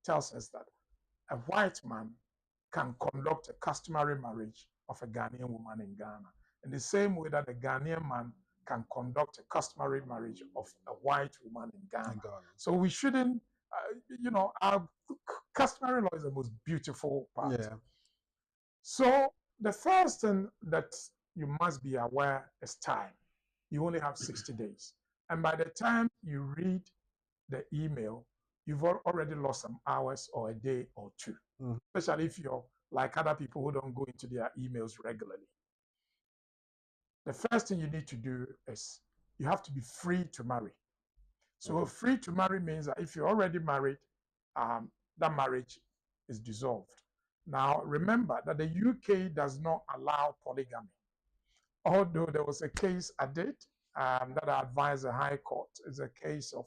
tells us that a white man can conduct a customary marriage of a Ghanaian woman in Ghana in the same way that a Ghanaian man can conduct a customary marriage of a white woman in Ghana. So we shouldn't, our customary law is the most beautiful part. Yeah. So the first thing that you must be aware is time. You only have 60 days. And by the time you read the email, you've already lost some hours or a day or two, especially if you're like other people who don't go into their emails regularly. The first thing you need to do is you have to be free to marry. So free to marry means that if you're already married, that marriage is dissolved. Now, remember that the UK does not allow polygamy. Although there was a case I did that I advised the High Court. It's a case of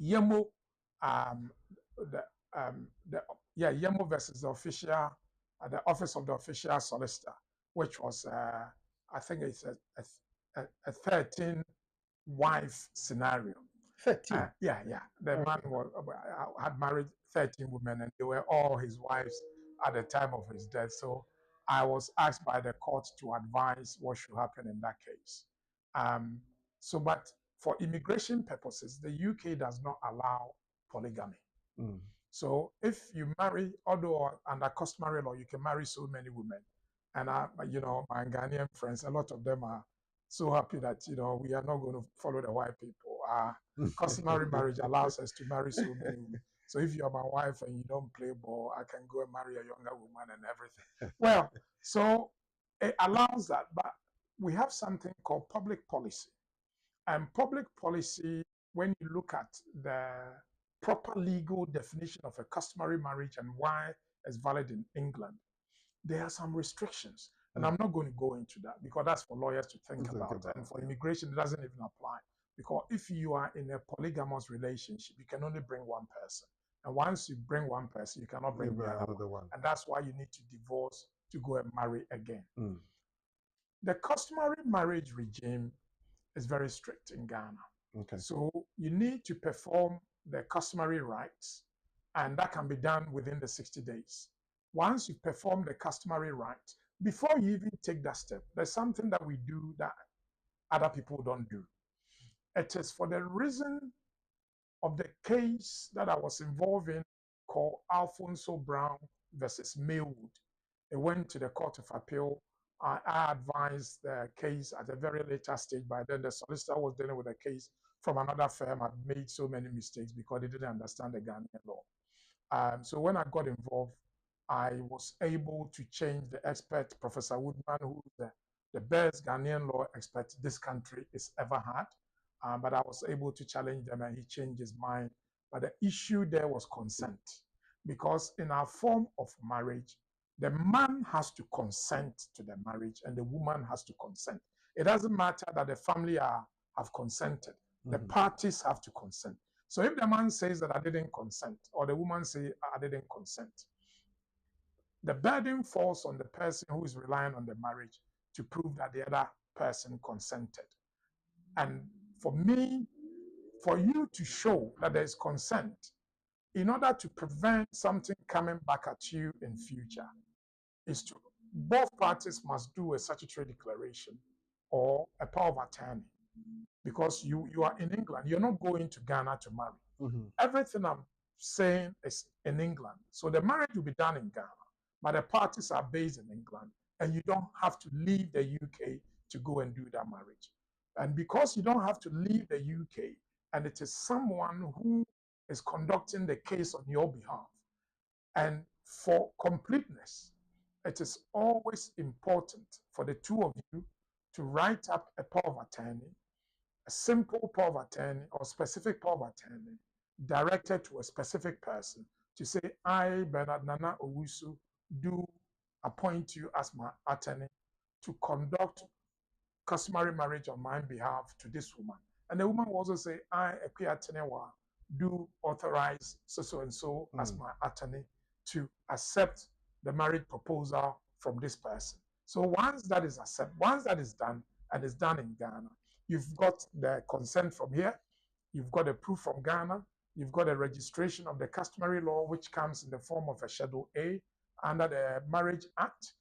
Yemo, Yemo versus the official, the Office of the Official Solicitor, which was, I think it's a 13-wife scenario. 13? Yeah. The man had married 13 women, and they were all his wives at the time of his death. So I was asked by the court to advise what should happen in that case. But for immigration purposes, the UK does not allow polygamy. So if you marry, although under customary law, you can marry so many women. And my Ghanaian friends, a lot of them are so happy that, we are not going to follow the white people. Customary marriage allows us to marry so many women. So if you're my wife and you don't play ball, I can go and marry a younger woman and everything. Well, so it allows that, but we have something called public policy. And public policy, when you look at the proper legal definition of a customary marriage and why it's valid in England, there are some restrictions. And I'm not going to go into that because that's for lawyers to think about. And for immigration, it doesn't even apply. Because if you are in a polygamous relationship, you can only bring one person. And once you bring one person, you cannot bring another one. And that's why you need to divorce to go and marry again. Mm. The customary marriage regime is very strict in Ghana. Okay. So you need to perform the customary rites, and that can be done within the 60 days. Once you perform the customary rites, before you even take that step, there's something that we do that other people don't do. It is for the reason of the case that I was involved in called Alfonso Brown versus Maywood. It went to the Court of Appeal. I advised the case at a very later stage. By then, the solicitor was dealing with a case from another firm, had made so many mistakes because they didn't understand the Ghanaian law. So when I got involved, I was able to change the expert, Professor Woodman, who is the best Ghanaian law expert this country has ever had. But I was able to challenge them and he changed his mind. But the issue there was consent. Because in our form of marriage, the man has to consent to the marriage and the woman has to consent. It doesn't matter that the family have consented. The parties have to consent. So if the man says that I didn't consent, or the woman says I didn't consent, the burden falls on the person who is relying on the marriage to prove that the other person consented. And for me, for you to show that there is consent, in order to prevent something coming back at you in future, is to both parties must do a statutory declaration or a power of attorney. Because you are in England, you're not going to Ghana to marry. Everything I'm saying is in England. So the marriage will be done in Ghana, but the parties are based in England, and you don't have to leave the UK to go and do that marriage. And because you don't have to leave the UK, and it is someone who is conducting the case on your behalf, and for completeness, it is always important for the two of you to write up a power of attorney, a simple power of attorney or specific power of attorney directed to a specific person to say, I, Bernard Nana Owusu, do appoint you as my attorney to conduct customary marriage on my behalf to this woman. And the woman will also say, I, Ekwe Atenewa, do authorize so and so as my attorney to accept the marriage proposal from this person. So once that is accepted, once that is done, and it's done in Ghana, you've got the consent from here, you've got a proof from Ghana, you've got a registration of the customary law, which comes in the form of a Schedule A under the Marriage Act.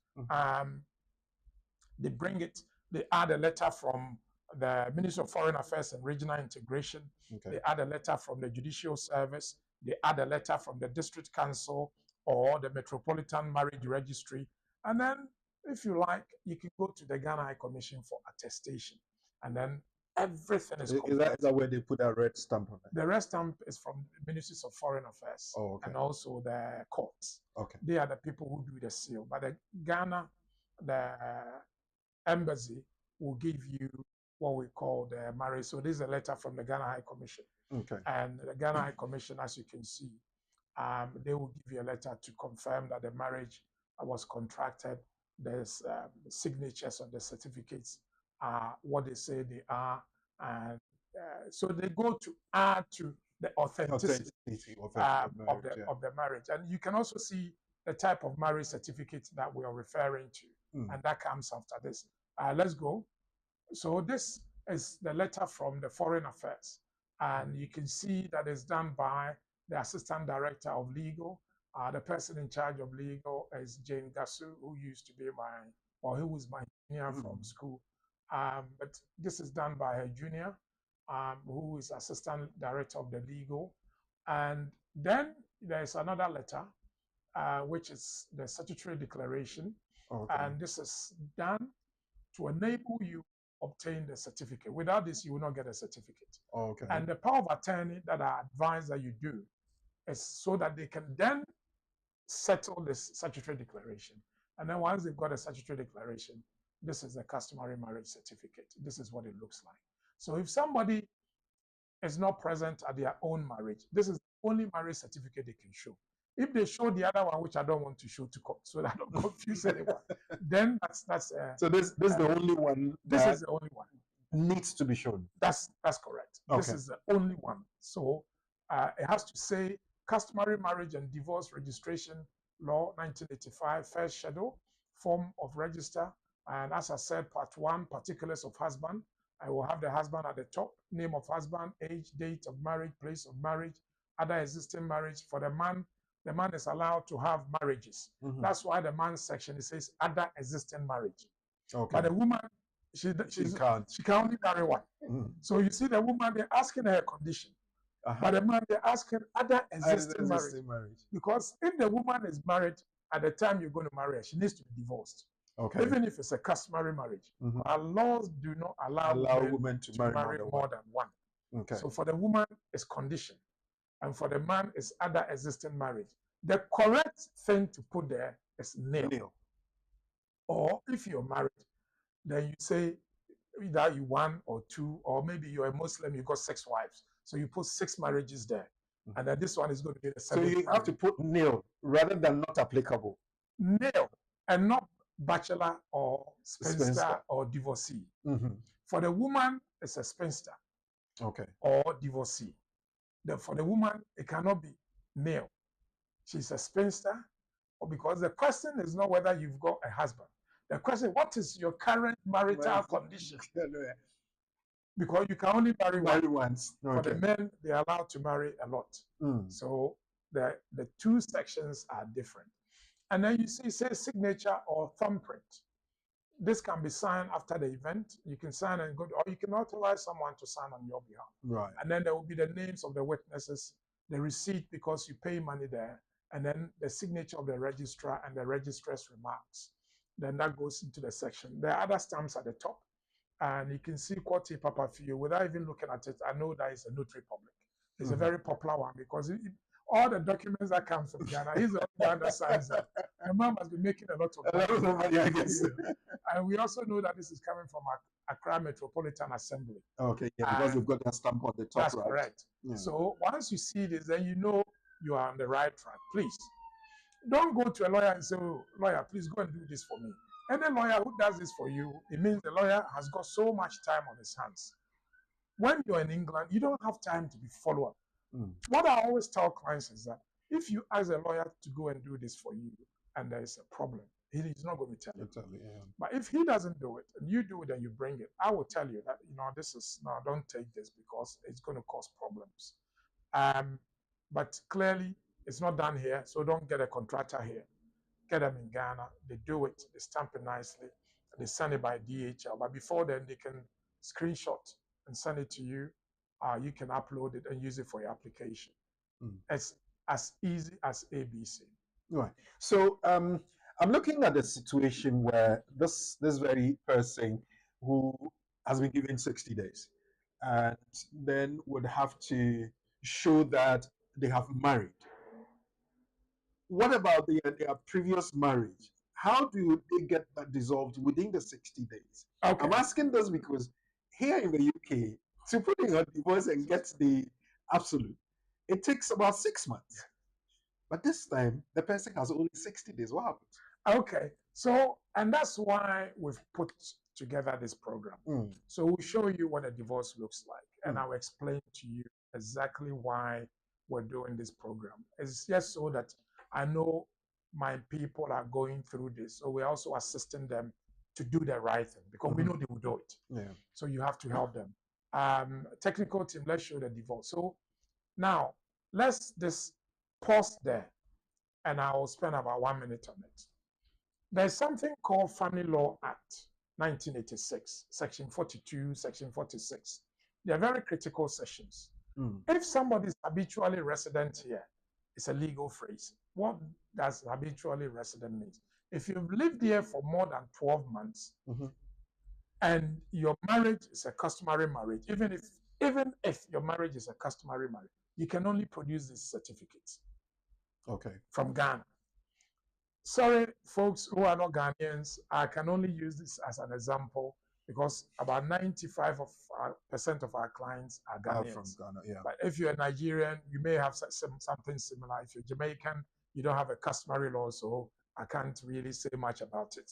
They bring it, they add a letter from the Ministry of Foreign Affairs and Regional Integration. They add a letter from the Judicial Service. They add a letter from the District Council or the Metropolitan Marriage Registry. And then, if you like, you can go to the Ghana High Commission for attestation. And then everything is that where they put that red stamp on it? The red stamp is from the Ministries of Foreign Affairs and also the courts. They are the people who do the seal. But the Ghana, the embassy will give you what we call the marriage. So this is a letter from the Ghana High Commission. And the Ghana High Commission, as you can see, they will give you a letter to confirm that the marriage was contracted. There's signatures on the certificates, what they say they are. And so they go to add to the authenticity of the marriage. And you can also see the type of marriage certificate that we are referring to. And that comes after this. Let's go. So this is the letter from the Foreign Affairs. And you can see that it's done by the Assistant Director of Legal. The person in charge of legal is Jane Gasu, who used to be who was my junior from school. But this is done by her junior, who is Assistant Director of the Legal. And then there's another letter, which is the statutory declaration. And this is done to enable you obtain the certificate. Without this, you will not get a certificate. And the power of attorney that I advise that you do is so that they can then settle this statutory declaration. And then once they've got a statutory declaration, this is the customary marriage certificate. This is what it looks like. So if somebody is not present at their own marriage, this is the only marriage certificate they can show. If they show the other one, which I don't want to show to so that I don't confuse anyone, then that's so this is the only one. This is the only one needs to be shown. That's correct. This is the only one. So it has to say Customary Marriage and Divorce Registration Law 1985 First Schedule form of register. And as I said, part 1, particulars of husband. I will have the husband at the top, name of husband, age, date of marriage, place of marriage, other existing marriage. For the man is allowed to have marriages. That's why the man section, it says other existing marriage. Okay. But the woman, she can only marry one. So you see the woman, they're asking her condition. But the man, they're asking other existing marriage. Because if the woman is married at the time you're going to marry her, she needs to be divorced. Okay. Even if it's a customary marriage. Our laws do not allow women to marry more than one. Okay. So for the woman, it's condition. And for the man, it's other existing marriage. The correct thing to put there is nil. Or if you're married, then you say either you 1 or 2, or maybe you're a Muslim, you got 6 wives. So you put 6 marriages there. And then this one is going to be the 7th. So you have to put nil rather than not applicable. Nil and not bachelor or spinster or divorcee. For the woman, it's a spinster. Okay. Or divorcee. For the woman, it cannot be nil. She's a spinster, or because the question is not whether you've got a husband. The question, what is your current marital condition? Because you can only marry once. Okay. For the men, they are allowed to marry a lot. So the 2 sections are different. And then you see, say signature or thumbprint. This can be signed after the event. You can sign and go, or you can authorize someone to sign on your behalf. Right. And then there will be the names of the witnesses, the receipt because you pay money there, and then the signature of the registrar and the registrar's remarks. Then that goes into the section. There are other stamps at the top, and you can see Kwoti Papa Fio without even looking at it. I know that is a notary public. It's a very popular one because all the documents that come from Ghana, he's the one that signs it. The man must be making a lot of money, I guess. And we also know that this is coming from Accra Metropolitan Assembly. Okay, yeah, because we've got that stamp on the top. That's correct. Yeah. So once you see this, then you know you are on the right track. Please, don't go to a lawyer and say, oh, lawyer, please go and do this for me. Any lawyer who does this for you, it means the lawyer has got so much time on his hands. When you're in England, you don't have time to be follow-up. What I always tell clients is that if you ask a lawyer to go and do this for you and there is a problem, he's not going to tell you. Yeah. But if he doesn't do it and you do it and you bring it, I will tell you that, don't take this because it's going to cause problems. But clearly, it's not done here, so don't get a contractor here. Get them in Ghana. They do it. They stamp it nicely. They send it by DHL. But before then, they can screenshot and send it to you. You can upload it and use it for your application. It's as easy as ABC. Right. So I'm looking at the situation where this very person who has been given 60 days and then would have to show that they have married. What about their previous marriage? How do they get that dissolved within the 60 days? Okay. I'm asking this because here in the UK, to put in a divorce and get the absolute, it takes about 6 months. But this time, the person has only 60 days. What happens? Okay. So, and that's why we've put together this program. So we'll show you what a divorce looks like. And I'll explain to you exactly why we're doing this program. It's just so that I know my people are going through this. So we're also assisting them to do the right thing because we know they will do it. Yeah. So you have to help them. Technical team, let's show the divorce. So now let's just pause there and I will spend about 1 minute on it. There's something called Family Law Act 1986, Section 42, Section 46. They're very critical sections. If somebody is habitually resident here, it's a legal phrase. What does habitually resident mean? If you've lived here for more than 12 months and your marriage is a customary marriage, even if your marriage is a customary marriage, you can only produce these certificates. Okay. From Ghana. Sorry, folks who are not Ghanaians, I can only use this as an example because about 95% of our clients are Ghanaians. From Ghana, yeah. But if you're a Nigerian, you may have something similar. If you're Jamaican, you don't have a customary law, so I can't really say much about it.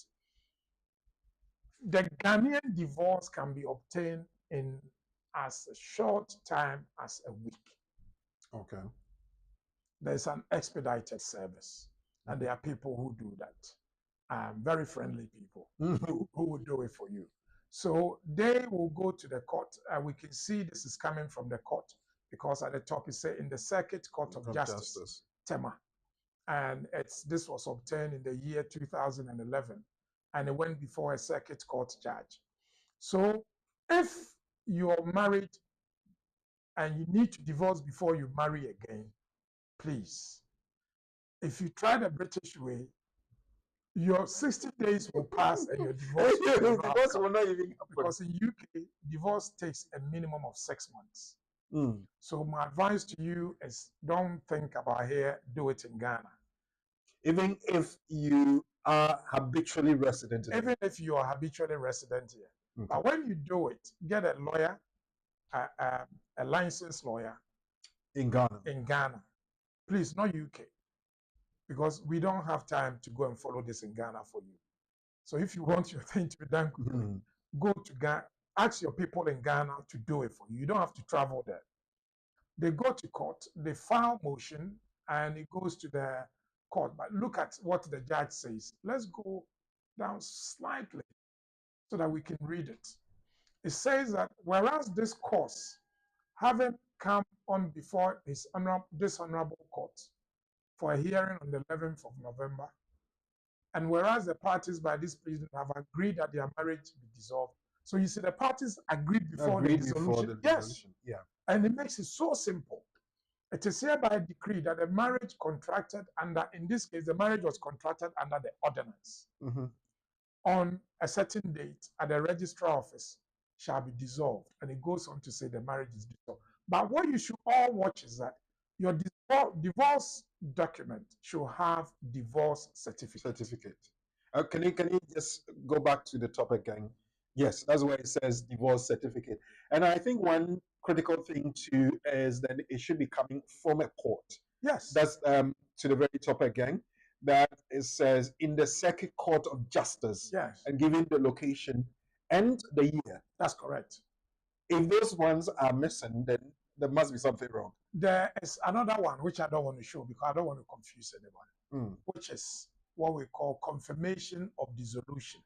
The Ghanaian divorce can be obtained in as short time as a week. Okay. There's an expedited service, and there are people who do that. very friendly people Mhm. who will do it for you. So they will go to the court. We can see this is coming from the court because at the top it says in the Circuit Court of Justice, Tema. And this was obtained in the year 2011, and it went before a circuit court judge. So if you're married and you need to divorce before you marry again, please, if you try the British way, your 60 days will pass and your divorce will not Divorce come. will not even happen. Because in UK, divorce takes a minimum of 6 months. Mm. So my advice to you is don't think about here, do it in Ghana. Even if you are habitually resident in Even if you are habitually resident here. Okay. But when you do it, get a lawyer, a licensed lawyer in Ghana. in Ghana. Please, not UK. Because we don't have time to go and follow this in Ghana for you. So if you want your thing to be done quickly, Mhm. go to Ghana, ask your people in Ghana to do it for you. You don't have to travel there. They go to court, they file motion, and it goes to the court. But look at what the judge says. Let's go down slightly so that we can read it. It says that whereas this cause, having come on before this honorable court for a hearing on the 11th of November, and whereas the parties by this pleading have agreed that their marriage be dissolved. So you see, the parties agreed before the dissolution. Yes. Yeah. And it makes it so simple. It is hereby decreed that the marriage contracted under, in this case, the marriage was contracted under the ordinance Mm-hmm. on a certain date at the registrar office shall be dissolved. And it goes on to say the marriage is dissolved. But what you should all watch is that your divorce document should have divorce certificate. Can you just go back to the topic again? Yes, that's where it says divorce certificate. And I think one critical thing too is that it should be coming from a court. Yes. That's to the very top again. That it says in the Circuit Court of Justice. Yes. And giving the location and the year. That's correct. If those ones are missing, then there must be something wrong. There is another one which I don't want to show because I don't want to confuse anyone, which is what we call confirmation of dissolution.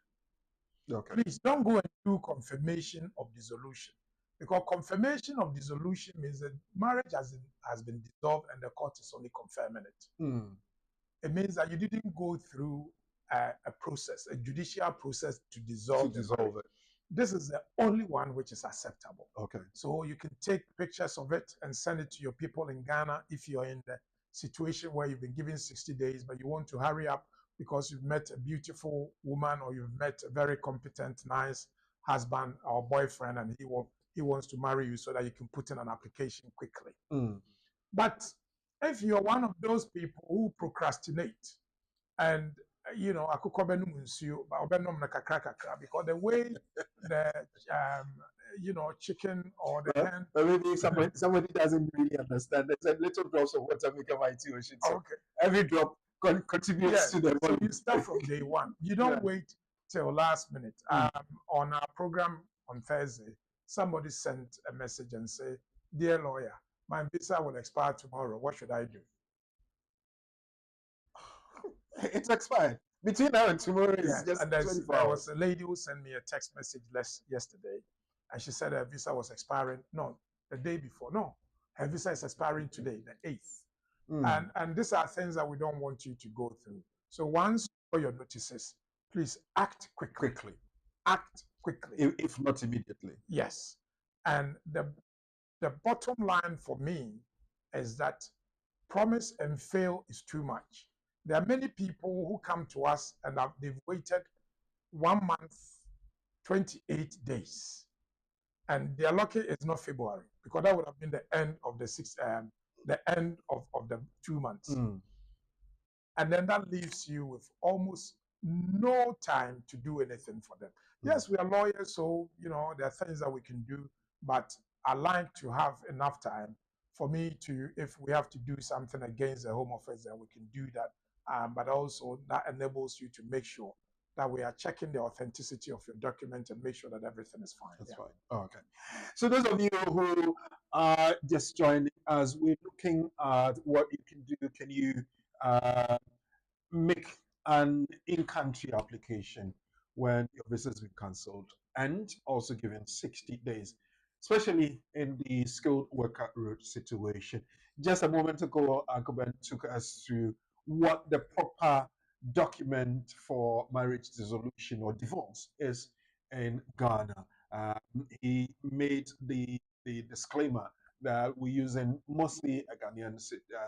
Okay. Please don't go and do confirmation of dissolution, because confirmation of dissolution means that marriage has been dissolved and the court is only confirming it. It means that you didn't go through a process, a judicial process to dissolve it. This is the only one which is acceptable. Okay. So you can take pictures of it and send it to your people in Ghana if you're in the situation where you've been given 60 days, but you want to hurry up because you've met a beautiful woman or you've met a very competent, nice husband or boyfriend, and he wants to marry you so that you can put in an application quickly. But if you're one of those people who procrastinate and because the way the chicken or the hen. Maybe somebody doesn't really understand. There's a little drops of water make a mighty ocean. So Okay. every drop contributes to the So you start from day one. You don't wait till last minute. On our program on Thursday, somebody sent a message and say, "Dear lawyer, my visa will expire tomorrow. What should I do?" It's expired. Between now and tomorrow is just and 24 there hours. was a lady who sent me a text message yesterday, and she said her visa was expiring. No, the day before. No, her visa is expiring today, the 8th. And these are things that we don't want you to go through. So once you your notices, please act quickly. Act quickly. If not immediately. Yes. And the bottom line for me is that promise and fail is too much. There are many people who come to us and they've waited 1 month, 28 days. And their lucky is not February, because that would have been the end of the end of the 2 months. And then that leaves you with almost no time to do anything for them. Yes, we are lawyers, so there are things that we can do, but I like to have enough time for me to, if we have to do something against the Home Office, then we can do that. But also that enables you to make sure that we are checking the authenticity of your document and make sure that everything is fine. That's fine. Oh, okay. So those of you who are just joining us, we're looking at what you can do. Can you make an in-country application when your visa has been cancelled, and also given 60 days, especially in the skilled worker route situation. Just a moment ago, Ankoben took us through what the proper document for marriage dissolution or divorce is in Ghana. He made the disclaimer that we're using mostly a Ghanaian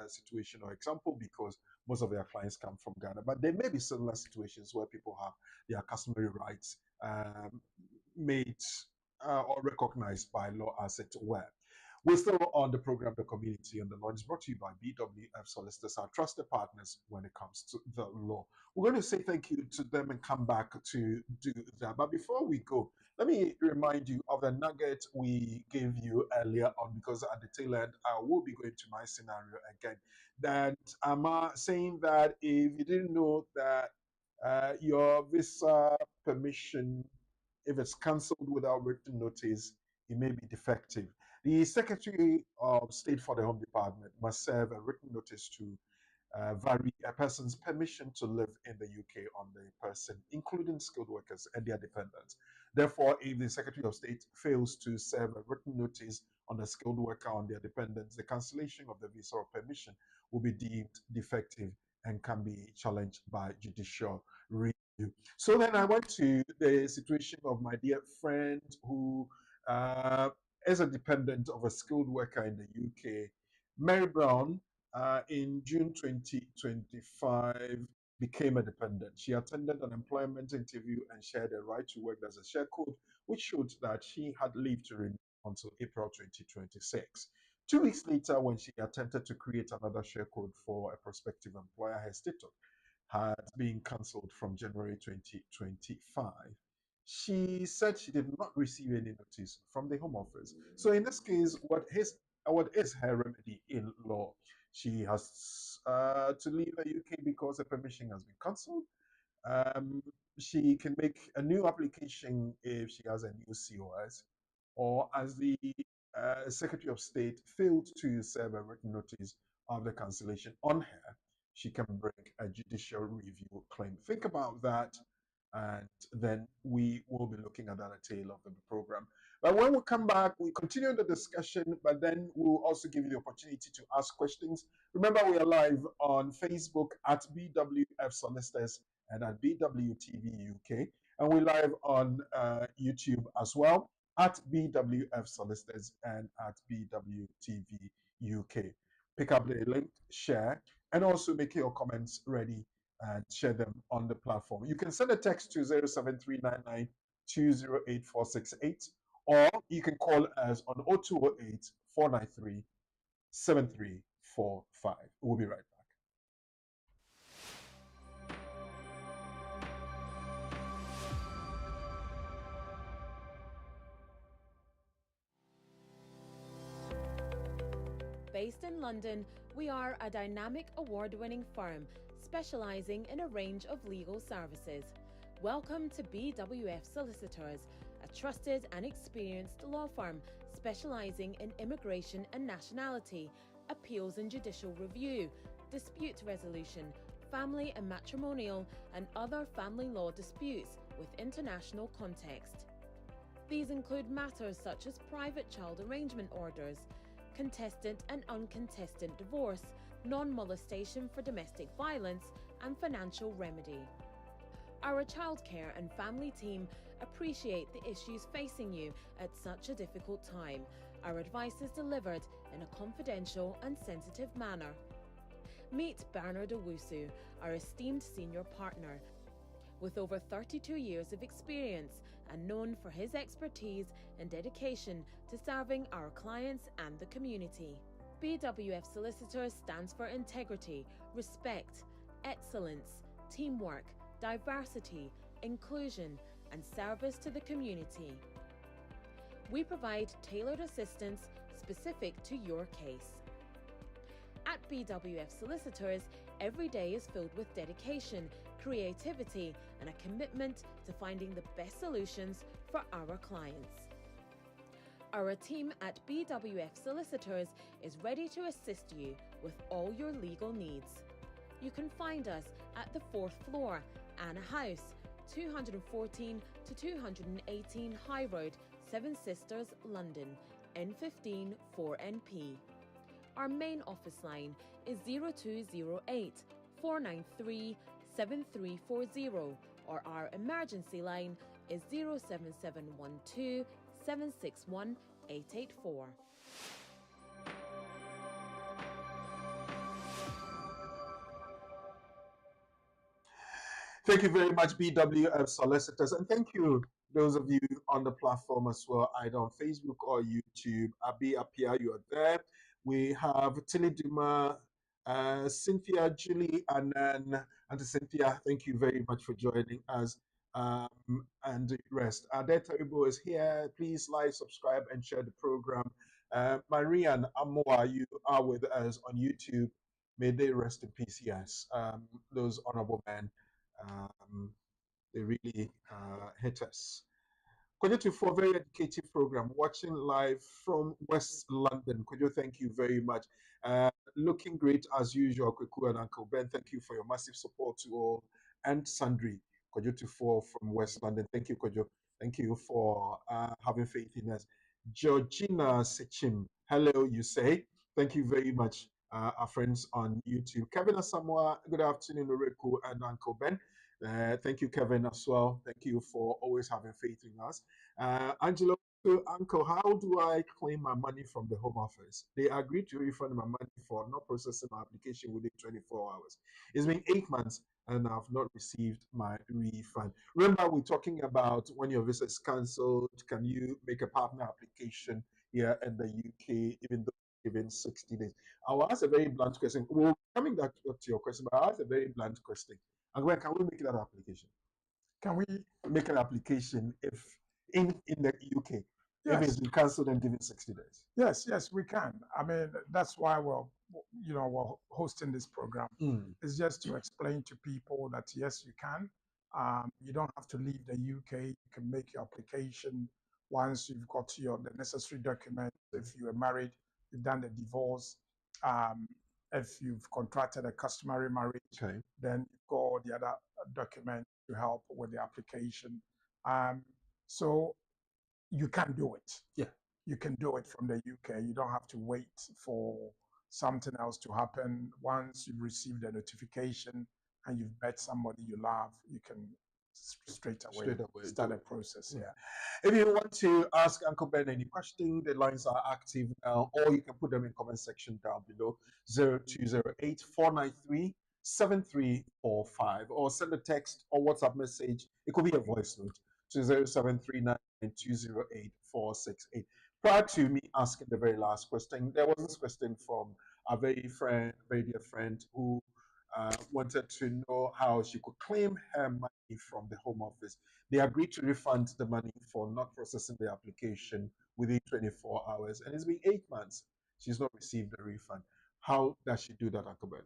situation or example because most of their clients come from Ghana. But there may be similar situations where people have their customary rights made or recognized by law, as it were. We're still on the program, The Community, and the law is brought to you by BWF Solicitors, our trusted partners when it comes to the law. We're going to say thank you to them and come back to do that. But before we go, let me remind you of the nugget we gave you earlier on, because at the tail end, I will be going to my scenario again. That I'm saying that if you didn't know that your visa permission, if it's cancelled without written notice, it may be defective. The Secretary of State for the Home Department must serve a written notice to vary a person's permission to live in the UK on the person, including skilled workers and their dependents. Therefore, if the Secretary of State fails to serve a written notice on a skilled worker on their dependents, the cancellation of the visa or permission will be deemed defective and can be challenged by judicial review. So then I went to the situation of my dear friend who is a dependent of a skilled worker in the UK, Mary Brown. In June 2025, became a dependent. She attended an employment interview and shared a right to work as a share code, which showed that she had leave to renew until April 2026. 2 weeks later, when she attempted to create another share code for a prospective employer, her status had been cancelled from January 2025. She said she did not receive any notice from the Home Office. So in this case, what is her remedy in law? She has to leave the UK because the permission has been cancelled. She can make a new application if she has a new COS, or as the Secretary of State failed to serve a written notice of the cancellation on her, she can bring a judicial review claim. Think about that, and then we will be looking at that tail of the program. But when we come back, we continue the discussion, but then we'll also give you the opportunity to ask questions. Remember, we are live on Facebook at BWF Solicitors and at BWTV UK, and we're live on YouTube as well at BWF Solicitors and at BWTV UK. Pick up the link, share, and also make your comments ready and share them on the platform. You can send a text to 07399 208468, or you can call us on 0208 493 7345. We'll be right back. Based in London, we are a dynamic award-winning firm specializing in a range of legal services. Welcome to BWF Solicitors, a trusted and experienced law firm specializing in immigration and nationality, appeals and judicial review, dispute resolution, family and matrimonial, and other family law disputes with international context. These include matters such as private child arrangement orders, contested and uncontested divorce, non-molestation for domestic violence, and financial remedy. Our childcare and family team appreciate the issues facing you at such a difficult time. Our advice is delivered in a confidential and sensitive manner. Meet Bernard Owusu, our esteemed senior partner. With over 32 years of experience and known for his expertise and dedication to serving our clients and the community. BWF Solicitors stands for integrity, respect, excellence, teamwork, diversity, inclusion, and service to the community. We provide tailored assistance specific to your case. At BWF Solicitors, every day is filled with dedication, creativity, and a commitment to finding the best solutions for our clients. Our team at BWF Solicitors is ready to assist you with all your legal needs. You can find us at the 4th floor, Anna House, 214 to 218 High Road, Seven Sisters, London, N15 4NP. Our main office line is 0208 493 7340, or our emergency line is 07712 761 884. Thank you very much, BWF Solicitors, and thank you, those of you on the platform as well, either on Facebook or YouTube. Abi Apia, you are there. We have Tilly Duma, Cynthia, Julie, and then Auntie Cynthia. Thank you very much for joining us. And the rest. Ade Taribo is here. Please like, subscribe, and share the program. Marianne Amoa, you are with us on YouTube. May they rest in peace. Yes, those honorable men. They really hit us. Kojo for a very educative program, watching live from West London. Kojo, thank you very much. Looking great as usual, Kweku and Uncle Ben. Thank you for your massive support to all. And Sandri, Kojo for from West London. Thank you, Kojo. Thank you for having faith in us. Georgina Sechim, hello, you say. Thank you very much, our friends on YouTube. Kevin Asamoah, good afternoon, Oreku and Uncle Ben. Thank you, Kevin, as well. Thank you for always having faith in us. Angelo, Uncle, how do I claim my money from the Home Office? They agreed to refund my money for not processing my application within 24 hours. It's been 8 months and I've not received my refund. Remember, we're talking about when your visa is cancelled, can you make a partner application here in the UK, even though given 60 days? I'll ask a very blunt question. Well, coming back to your question, but I'll ask a very blunt question. And when can we make that application? Can we make an application if in the UK, yes. if it's been cancelled and given 60 days? Yes, we can. I mean, that's why we're hosting this program. It's just to explain to people that yes, you can. You don't have to leave the UK. You can make your application once you've got the necessary documents. If you are married, you've done the divorce. If you've contracted a customary marriage, then you've got the other documents to help with the application. So you can do it. Yeah. You can do it from the UK. You don't have to wait for something else to happen. Once you've received a notification and you've met somebody you love, you can straight away start a process. Yeah. If you want to ask Uncle Ben any question, the lines are active now, or you can put them in comment section down below, 0208 493 7345, or send a text or WhatsApp message. It could be a voice note to 0739 208 468. Prior to me asking the very last question, there was this question from a very dear friend who wanted to know how she could claim her money from the Home Office. They agreed to refund the money for not processing the application within 24 hours, and it's been 8 months. She's not received the refund. How does she do that, Uncle Ben?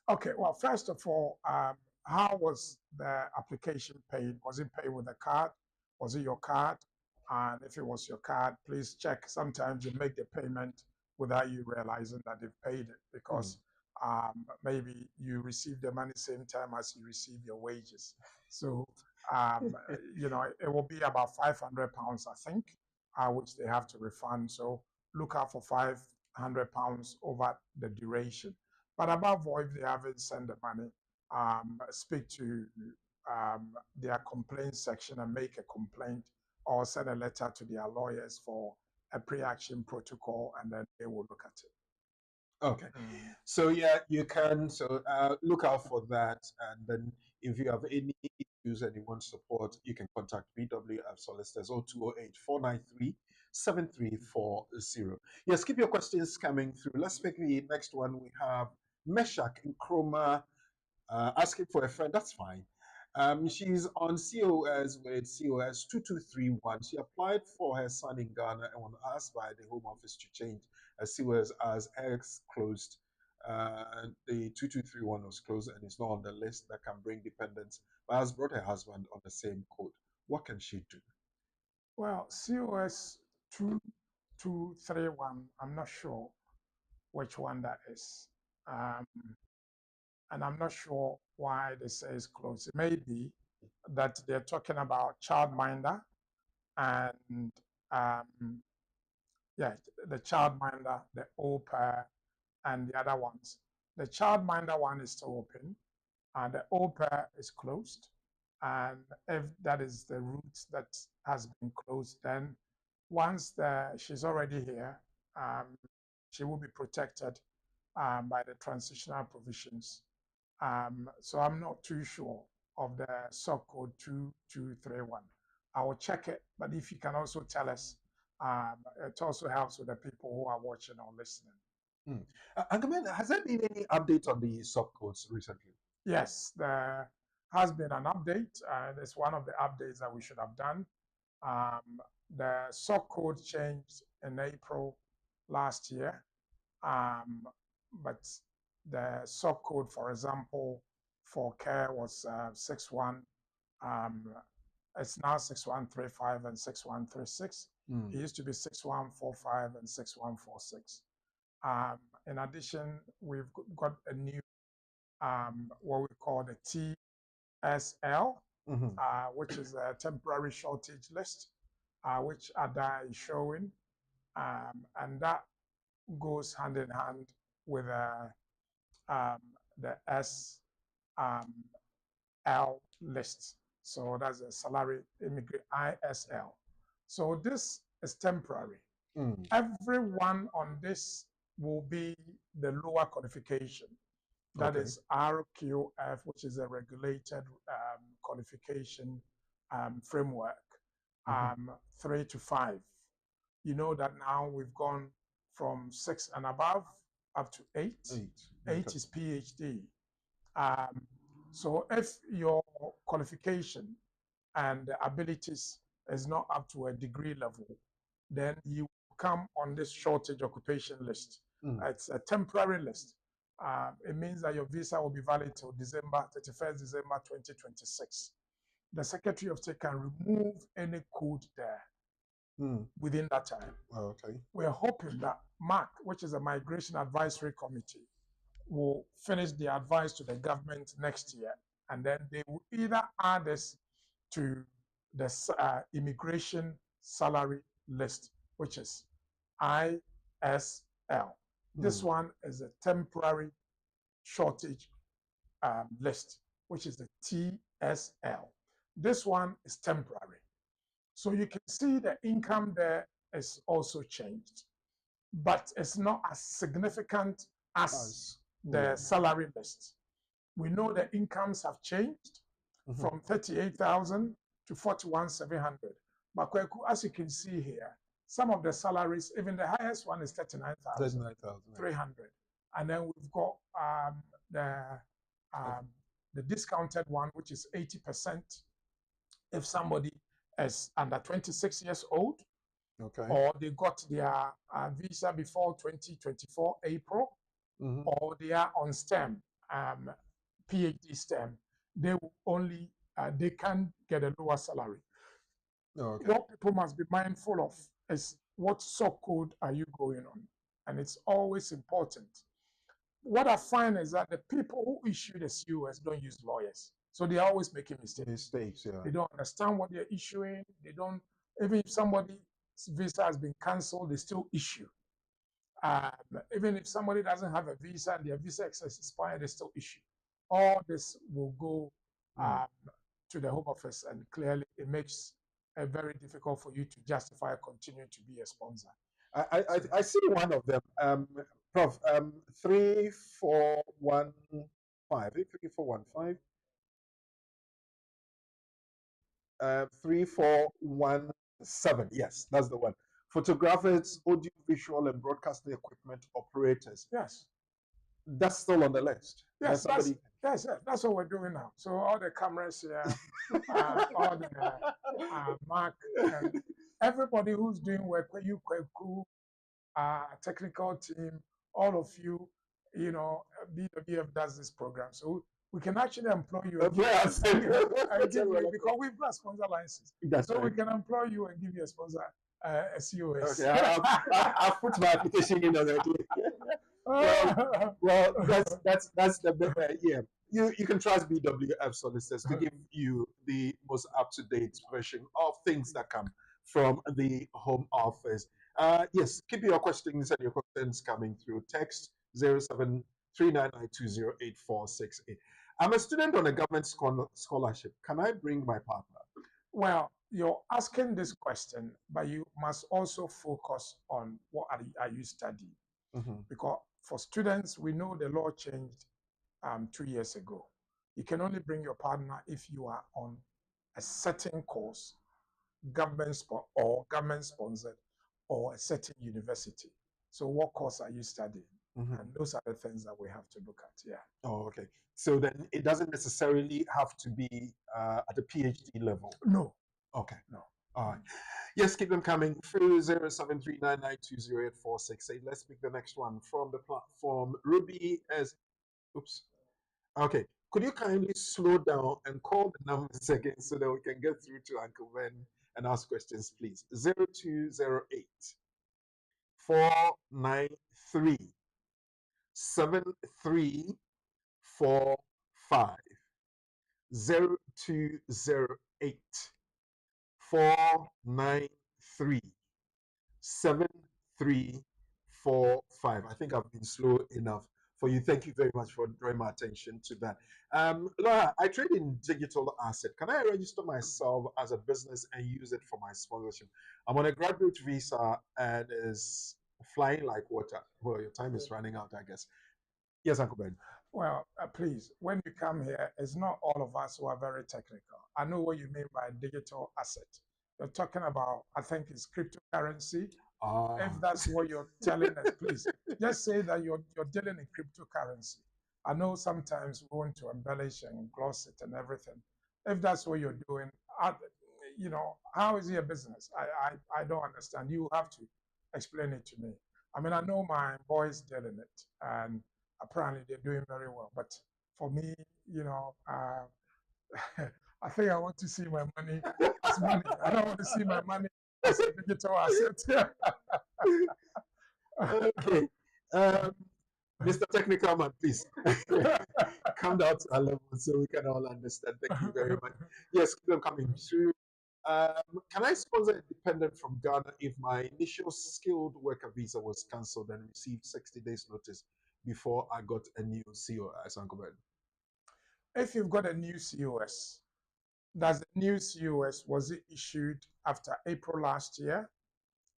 Okay, well, first of all, how was the application paid? Was it paid with a card? Was it your card? And if it was your card, please check. Sometimes you make the payment without you realizing that they've paid it, because maybe you receive the money same time as you receive your wages. So, it will be about £500, I think, which they have to refund. So look out for £500 over the duration. But above all, if they haven't sent the money, speak to their complaint section and make a complaint, or send a letter to their lawyers for a pre-action protocol, and then they will look at it. Okay. So yeah, you can. So look out for that, and then if you have any issues and you want support, you can contact BWF Solicitors 0208 493 7340. Yes, keep your questions coming through. Let's pick the next one. We have Meshach in Chroma asking for a friend. That's fine. She's on COS with COS 2231. She applied for her son in Ghana and was asked by the Home Office to change her COS as X closed. The 2231 was closed and it's not on the list that can bring dependents, but has brought her husband on the same code. What can she do? Well, COS 2231, I'm not sure which one that is. and I'm not sure why they say it's closed. It may be that they're talking about childminder and yeah, the childminder, the au pair, and the other ones. The childminder one is still open, and the au pair is closed. And if that is the route that has been closed, then once she's already here, she will be protected by the transitional provisions. So I'm not too sure of the sub code 2231. I will check it, but if you can also tell us, it also helps with the people who are watching or listening. Angaman, has there been any update on the subcodes recently? Yes, there has been an update, and it's one of the updates that we should have done. The subcode changed in April last year, but the subcode, for example, for care was 61. It's now 6135 and 6136. It used to be 6145 and 6146. In addition, we've got a new what we call the TSL, which is a temporary shortage list, which Ada is showing, and that goes hand in hand with the SL list. So that's a salary immigrant ISL. So this is temporary. Everyone on this will be the lower qualification. That is RQF, which is a regulated qualification framework, 3 to 5. You know that now we've gone from 6 and above up to 8. 8 is PhD. So if your qualification and abilities is not up to a degree level, then you come on this shortage occupation list. It's a temporary list. It means that your visa will be valid till December 31st, December 2026. The Secretary of State can remove any code there within that time. We're hoping that MAC, which is a Migration Advisory Committee, will finish the advice to the government next year, and then they will either add this to the immigration salary list, which is ISL. This one is a temporary shortage list, which is the TSL. This one is temporary. So you can see the income there is also changed, but it's not as significant as the salary list. We know the incomes have changed from 38,000 to 41,700. But as you can see here, some of the salaries, even the highest one is 39,300. And then we've got the discounted one, which is 80% if somebody is under 26 years old, or they got their visa before 2024 April, or they are on STEM, PhD STEM, they will only, they can get a lower salary. What people must be mindful of is what subcode are you going on? And it's always important. What I find is that the people who issue the COS don't use lawyers. So they're always making mistakes. They don't understand what they're issuing. They don't, even if somebody's visa has been canceled, they still issue. Even if somebody doesn't have a visa and their visa access expired, they still issue. All this will go to the Home Office, and clearly it makes it very difficult for you to justify continuing to be a sponsor. I see one of them, Prof. 3415. 3415. 3417. Yes, that's the one. Photographers, audio, visual, and broadcasting equipment operators. Yes. That's still on the list. Yes, that's what we're doing now. So all the cameras here, all the Mark, and everybody who's doing work, where you technical team, all of you, you know, BWF does this program. So we can actually employ you and give you, because we've got sponsor license. So we can employ you and give you a sponsor, a COS. Okay, I'll put my application in already. Well, that's the yeah. You can trust BWF solicitors to give you the most up to date version of things that come from the Home Office. Yes, keep your questions and your concerns coming through. Text 0739920848. I'm a student on a government scholarship. Can I bring my partner? Well, you're asking this question, but you must also focus on what are you studying? Mm-hmm. Because for students, we know the law changed 2 years ago. You can only bring your partner if you are on a certain course, or government sponsored, or a certain university. So what course are you studying? Mm-hmm. And those are the things that we have to look at. Yeah. Oh, okay. So then it doesn't necessarily have to be at the PhD level. No. Okay. No. All right. Yes, keep them coming through 0739920848. Let's pick the next one from the platform. Ruby as oops. Okay. Could you kindly slow down and call the numbers again so that we can get through to Uncle Ben and ask questions, please? 0208 493 7345. 0208 493 7345. I think I've been slow enough for you. Thank you very much for drawing my attention to that. Laura, I trade in digital asset. Can I register myself as a business and use it for my sponsorship? I'm on a graduate visa and is flying like water. Well, your time is running out, I guess. Yes, Uncle Ben. Well, please, when you come here, it's not all of us who are very technical. I know what you mean by digital asset. You're talking about, I think it's cryptocurrency. If that's what you're telling us, please just say that you're dealing in cryptocurrency. I know sometimes we want to embellish and gloss it and everything. If that's what you're doing, how is it a business? I don't understand. You have to explain it to me. I mean, I know my boys deal in it, and apparently they're doing very well. But for me, I think I want to see my money as money. I don't want to see my money as a digital asset. Okay. Mr. Technical Man, please come down to our level so we can all understand. Thank you very much. Yes, keep them coming through. Can I sponsor a dependent from Ghana if my initial skilled worker visa was cancelled and received 60 days notice before I got a new COS, Uncle Ben? If you've got a new COS, does the new COS, was it issued after April last year?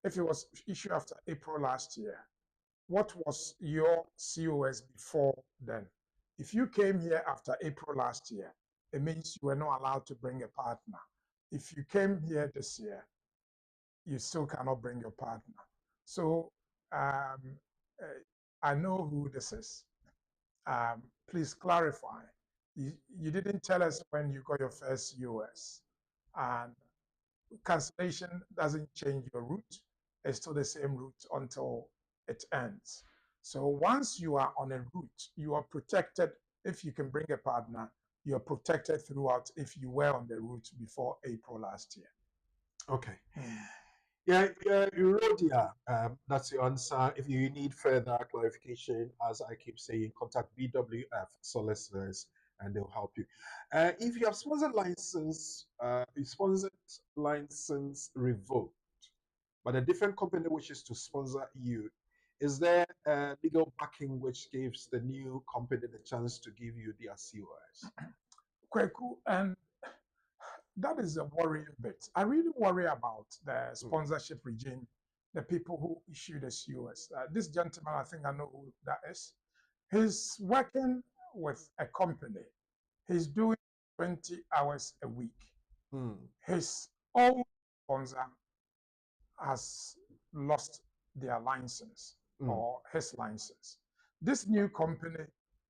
If it was issued after April last year, what was your COS before then? If you came here after April last year, it means you were not allowed to bring a partner. If you came here this year, you still cannot bring your partner. So I know who this is. Please clarify. You didn't tell us when you got your first COS. And cancellation doesn't change your route. It's still the same route until it ends. So once you are on a route, you are protected. If you can bring a partner, you're protected throughout if you were on the route before April last year. Okay. Yeah, Eurodia, that's your answer. If you need further clarification, as I keep saying, contact BWF solicitors and they'll help you. If you have sponsored license revoked, but a different company wishes to sponsor you, is there a legal backing which gives the new company the chance to give you their COS? Kweku, and that is a worrying bit. I really worry about the sponsorship regime, the people who issue the COS. This gentleman, I think I know who that is. He's working with a company. He's doing 20 hours a week. His own sponsor has lost their license or his license. This new company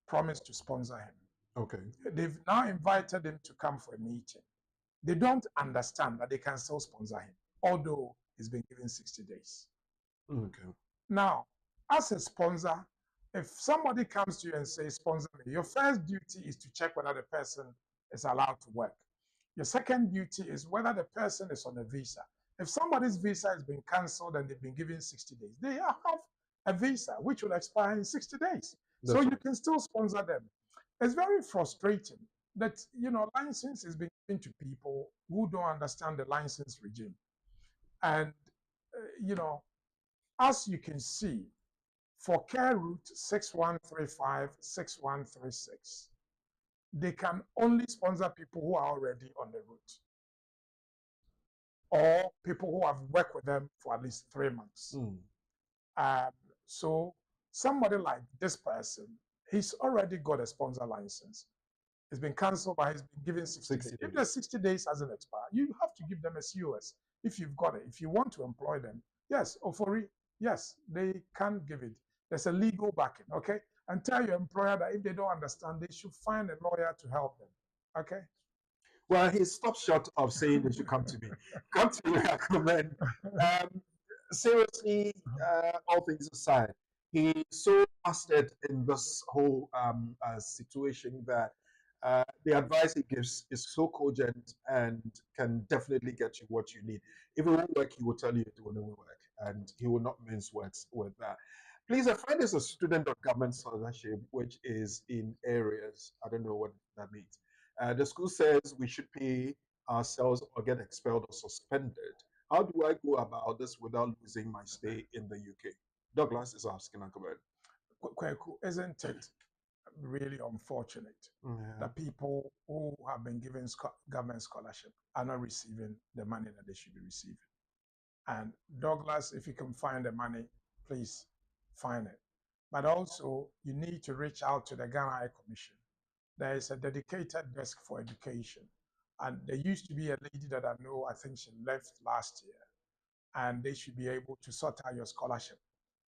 promised to sponsor him. Okay. They've now invited him to come for a meeting. They don't understand that they can still sponsor him, although he's been given 60 days. Okay. Now, as a sponsor, if somebody comes to you and says, sponsor me, your first duty is to check whether the person is allowed to work. Your second duty is whether the person is on a visa. If somebody's visa has been cancelled and they've been given 60 days, they have a visa which will expire in 60 days. That's So you right. can still sponsor them. It's very frustrating that, license is being given to people who don't understand the license regime. And, as you can see, for Care Route 6135, 6136, they can only sponsor people who are already on the route or people who have worked with them for at least 3 months. Um, so somebody like this person, he's already got a sponsor license. It's been cancelled, but he's been given 60 days. 60 If the 60 days hasn't expired, you have to give them a COS if you've got it. If you want to employ them, yes, Ofori, yes, they can give it. There's a legal backing, okay? And tell your employer that if they don't understand, they should find a lawyer to help them, okay? Well, he stopped short of saying they should come to me. Come to me, I commend. Seriously, all things aside, he so mastered in this whole situation that the advice he gives is so cogent and can definitely get you what you need. If it won't work, he will tell you it will never work, and he will not mince words with that. Please, I find this a student of government scholarship, which is in areas, I don't know what that means. The school says we should pay ourselves or get expelled or suspended. How do I go about this without losing my stay in the UK? Douglas is asking Uncle Ben. Kweku, isn't it really unfortunate Yeah. that people who have been given government scholarship are not receiving the money that they should be receiving? And Douglas, if you can find the money, please find it. But also, you need to reach out to the Ghana High Commission. There is a dedicated desk for education. And there used to be a lady that I know, I think she left last year, and they should be able to sort out your scholarship.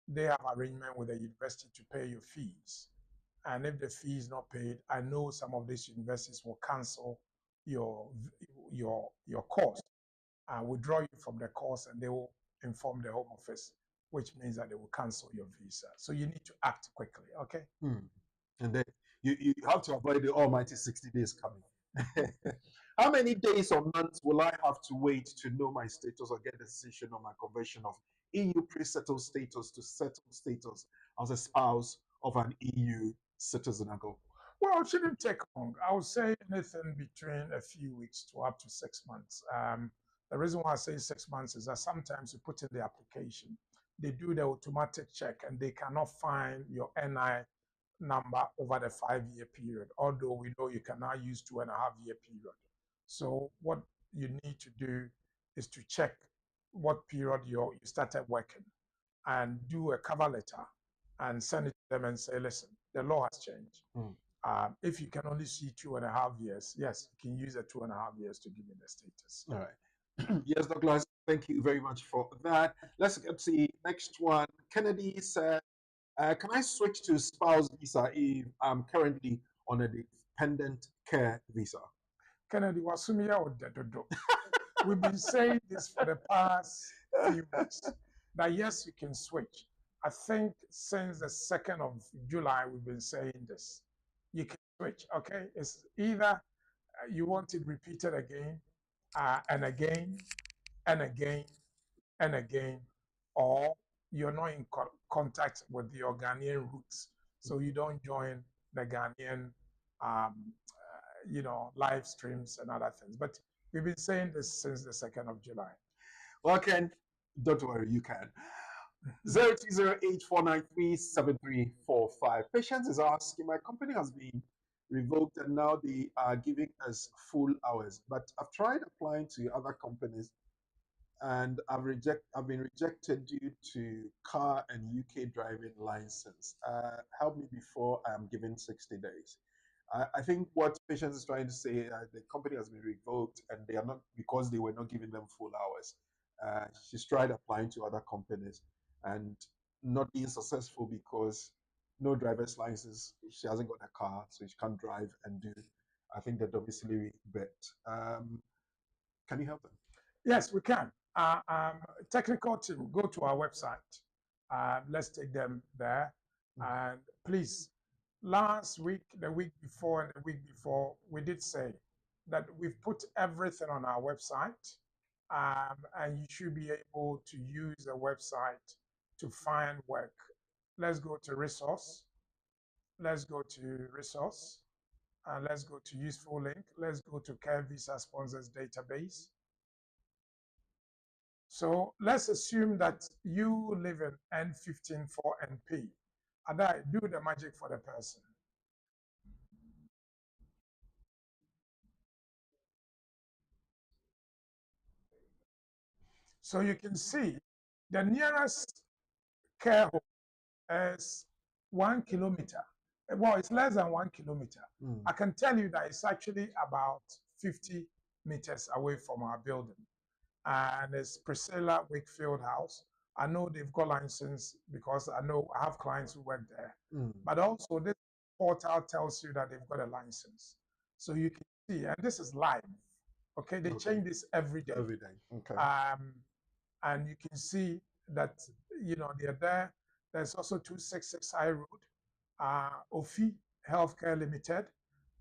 They have arrangement with the university to pay your fees. And if the fee is not paid, I know some of these universities will cancel your course and withdraw you from the course, and they will inform the Home Office, which means that they will cancel your visa. So you need to act quickly, okay? And then you have to avoid the almighty 60 days coming. How many days or months will I have to wait to know my status or get a decision on my conversion of EU pre-settled status to settled status as a spouse of an EU citizen? Uncle? Well, it shouldn't take long. I would say anything between a few weeks to up to 6 months. The reason why I say 6 months is that sometimes you put in the application, they do the automatic check and they cannot find your NI number over the 5-year period, although we know you can now use 2.5-year period. So what you need to do is to check what period you started working and do a cover letter and send it to them and say, listen, the law has changed. If you can only see 2.5 years, yes, you can use the 2.5 years to give you the status. All right. Yes, Douglas, thank you very much for that. Let's get to the next one. Kennedy said, can I switch to spouse visa if I'm currently on a dependent care visa? Kennedy, we've been saying this for the past few weeks, that yes, you can switch. I think since the 2nd of July, we've been saying this. You can switch, okay? It's either you want it repeated again, and again, and again, and again, or you're not in contact with your Ghanaian roots, so you don't join the Ghanaian, live streams and other things. But we've been saying this since the 2nd of July. Well, Ken, don't worry, you can. 0208-493-7345. Patience is asking, my company has been revoked and now they are giving us full hours. But I've tried applying to other companies and I've been rejected due to car and UK driving license. Help me before I am given 60 days. I think what Patience is trying to say, the company has been revoked and they are not, because they were not giving them full hours. She's tried applying to other companies and not being successful because no driver's license. She hasn't got a car, so she can't drive and do, I think, the domiciliary bit. Can you help them? Yes, we can. Technical team, go to our website. Let's take them there. And please, last week, the week before, and the week before, we did say that we've put everything on our website, and you should be able to use the website to find work let's go to resource. Let's go to resource. And let's go to useful link. Let's go to Care Visa Sponsors Database. So let's assume that you live in N154NP. And I do the magic for the person. So you can see the nearest care home is 1 kilometer. Well, it's less than 1 kilometer. I can tell you that it's actually about 50 meters away from our building. And it's Priscilla Wakefield House. I know they've got license because I know I have clients who work there. But also this portal tells you that they've got a license. So you can see, and this is live. Okay, they change this every day. Every day. Okay. And you can see that, you know, they're there. There's also 266 High Road, Ofi Healthcare Limited.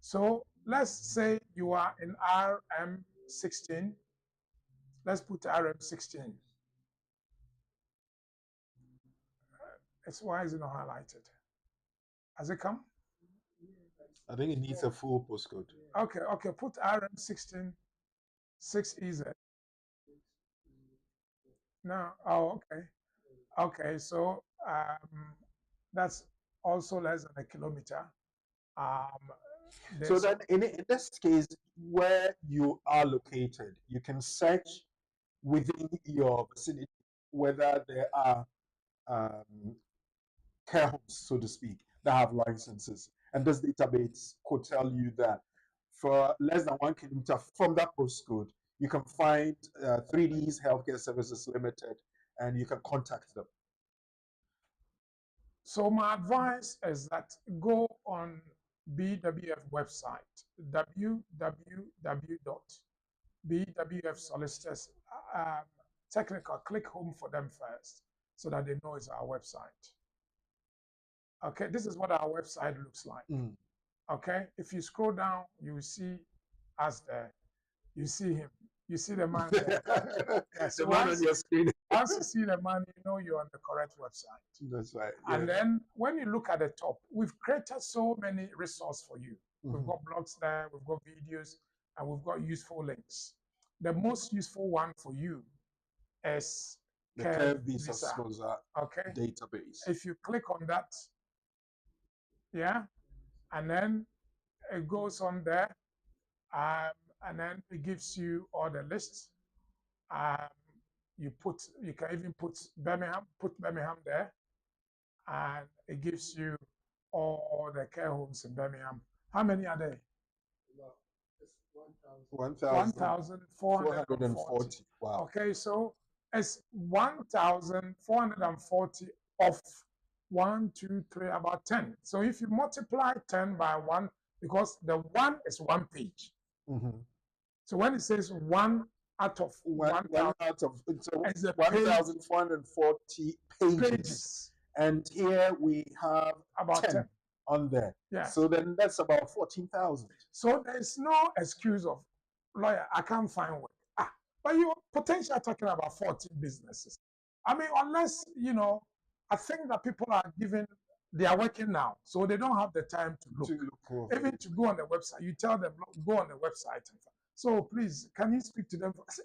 So let's say you are in RM16. Let's put RM16. It's why is it not highlighted? Has it come? I think it needs a full postcode. Okay, put RM16 6EZ. No, oh, okay, so that's also less than a kilometer. So then in this case, where you are located, you can search within your vicinity whether there are care homes, so to speak, that have licenses. And this database could tell you that for less than 1 kilometer from that postcode, you can find 3D's Healthcare Services Limited, and you can contact them. So my advice is that go on BWF website, www.bwfsolicitors, technical, click home for them first so that they know it's our website. Okay, this is what our website looks like. Okay, if you scroll down, you will see us there. You see him. You see the man there. Yes, the man on your screen. Once you see the man, you know you're on the correct website. That's right. Yeah. And then when you look at the top, we've created so many resources for you. We've got blogs there, we've got videos, and we've got useful links. The most useful one for you is the Care Visa Sponsor database. If you click on that, yeah, and then it goes on there, and then it gives you all the lists. You can even put Birmingham there, and it gives you all the care homes in Birmingham. How many are there? 1,440. Wow. Okay, so it's 1,440 of 1, 2, 3, about 10. So if you multiply 10 by 1, because the 1 is 1 page. So when it says 1 out of 1,000, it's 1,440 pages. And here we have about 10 on there. Yeah. So then that's about 14,000. So there's no excuse of, lawyer, I can't find work. But you're potentially talking about 14 businesses. I mean, unless, you know, I think that people are they are working now, so they don't have the time to look. Even to go on the website, you tell them, go on the website. So please, can you speak to them? I say,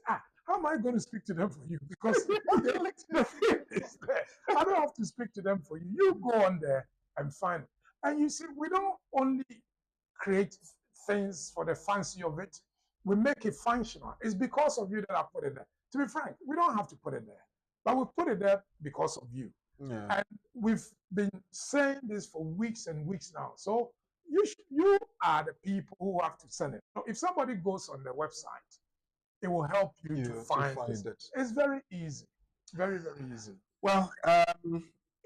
how am I going to speak to them for you? Because the thing is there. I don't have to speak to them for you. You go on there and find it. And you see, we don't only create things for the fancy of it. We make it functional. It's because of you that I put it there. To be frank, we don't have to put it there. But we put it there because of you. Yeah. And we've been saying this for weeks and weeks now. So you are the people who have to send it. So if somebody goes on the website, it will help you to find it. It's very easy. Very, very easy. Well,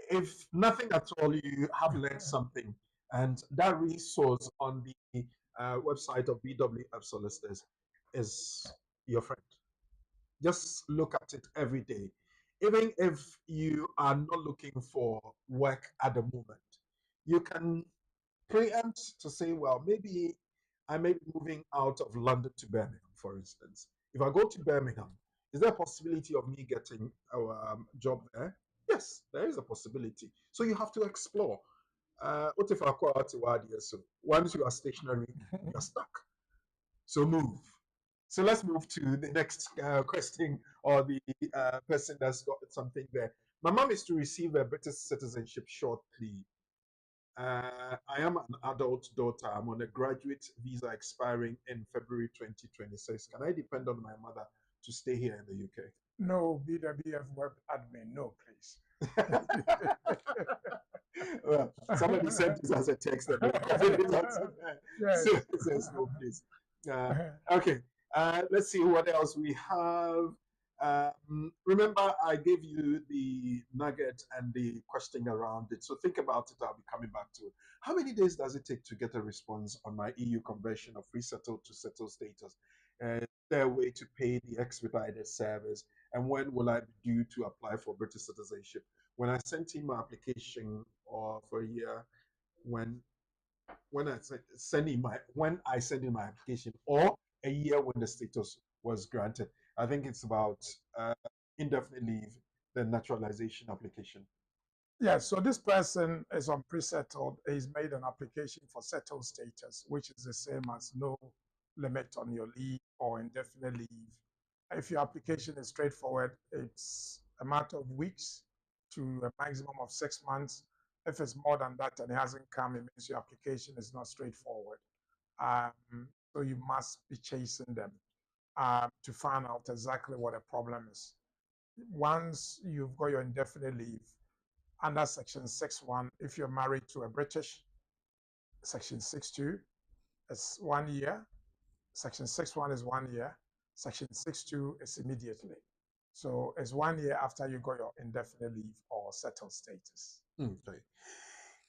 if nothing at all, you have learned something. And that resource on the website of BWF Solicitors is your friend. Just look at it every day. Even if you are not looking for work at the moment, you can preempt to say, well, maybe I may be moving out of London to Birmingham, for instance. If I go to Birmingham, is there a possibility of me getting a job there? Yes, there is a possibility. So you have to explore. What if I call out to Wadi? So once you are stationary, you are stuck. So move. So let's move to the next question, or the person that's got something there. My mom is to receive a British citizenship shortly. I am an adult daughter. I'm on a graduate visa expiring in February 2026. Can I depend on my mother to stay here in the UK? No, BWF web admin, no, please. Well, somebody sent this as a text and we copied it out. Yes. So it says no, please. Okay, let's see what else we have. Remember, I gave you the nugget and the question around it. So think about it. I'll be coming back to it. How many days does it take to get a response on my EU conversion of free settled to settled status? Is there a way to pay the expedited service? And when will I be due to apply for British citizenship? When I sent in my application or for a year, when when I send in my application, or a year when the status was granted. I think it's about indefinite leave, the naturalization application. Yeah, so this person is on pre-settled. He's made an application for settled status, which is the same as no limit on your leave or indefinite leave. If your application is straightforward, it's a matter of weeks to a maximum of 6 months. If it's more than that and it hasn't come, it means your application is not straightforward. So you must be chasing them to find out exactly what the problem is. Once you've got your indefinite leave, under Section 6.1, if you're married to a British, Section 6.2 is 1 year. Section 6.1 is 1 year. Section 6.2 is immediately. So it's 1 year after you got your indefinite leave or settled status. Okay.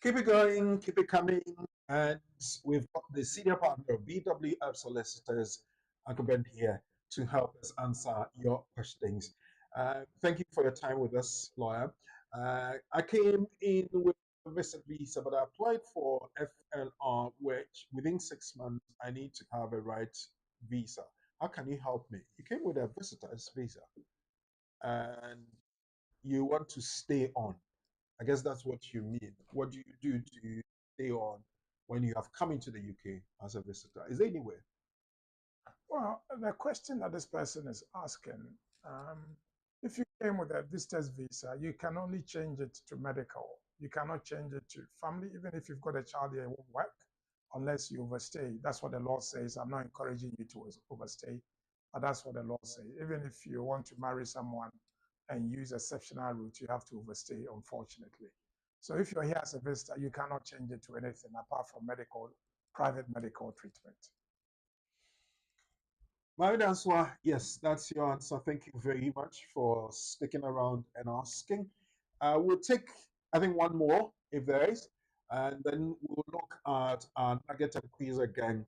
Keep it going, keep it coming. And we've got the senior partner of BWF Solicitors, Uncle Ben, here to help us answer your questions. Thank you for your time with us, lawyer. I came in with a visit visa, but I applied for FLR, which within 6 months I need to have a right visa. How can you help me? You came with a visitor's visa and you want to stay on. I guess that's what you mean. What do you do to stay on when you have come into the UK as a visitor? Is there anywhere? Well, the question that this person is asking, if you came with a visitor's visa, you can only change it to medical. You cannot change it to family. Even if you've got a child here, it won't work unless you overstay. That's what the law says. I'm not encouraging you to overstay, but that's what the law says. Even if you want to marry someone and use exceptional route, you have to overstay, unfortunately. So if you're here as a visitor, you cannot change it to anything apart from private medical treatment. My answer, yes, that's your answer. Thank you very much for sticking around and asking. We'll take, I think, one more if there is, and then we'll look at our nugget and quiz again.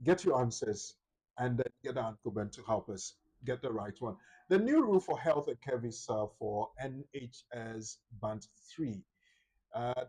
Get your answers, and then get Uncle Ben to help us get the right one. The new rule for health and care visa for NHS Band 3.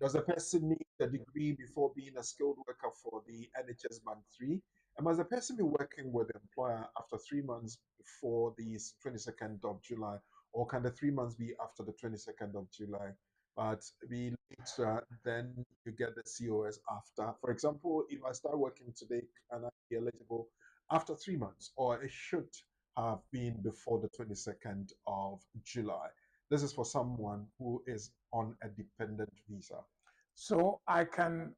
Does a person need a degree before being a skilled worker for the NHS Band 3? And must the person be working with the employer after 3 months before the 22nd of July? Or can the 3 months be after the 22nd of July? But be later, then you get the COS after. For example, if I start working today, can I be eligible after 3 months? Or it should have been before the 22nd of July. This is for someone who is on a dependent visa. So I can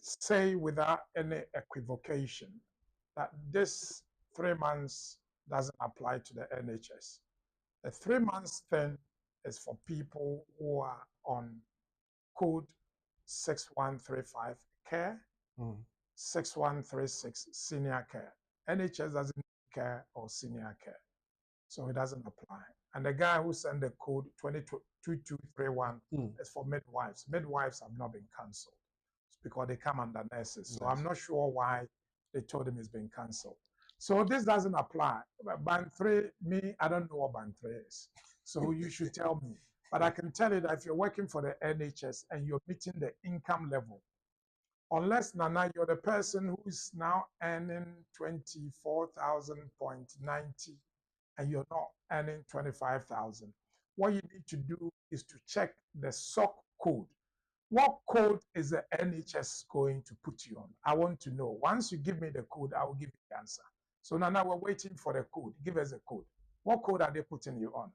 say without any equivocation that this 3 months doesn't apply to the NHS. The 3 months thing is for people who are on code 6135 care, 6136 senior care. NHS doesn't need care or senior care, so it doesn't apply. And the guy who sent the code 2231 is for midwives. Midwives have not been cancelled because they come under nurses. So I'm not sure why they told him it's been cancelled. So this doesn't apply. Band 3, me, I don't know what Band 3 is. So you should tell me. But I can tell you that if you're working for the NHS and you're meeting the income level, unless, Nana, you're the person who is now earning 24,000.90 and you're not earning 25,000, what you need to do is to check the SOC code. What code is the NHS going to put you on? I want to know. Once you give me the code, I will give you the answer. So now we're waiting for the code. Give us a code. What code are they putting you on?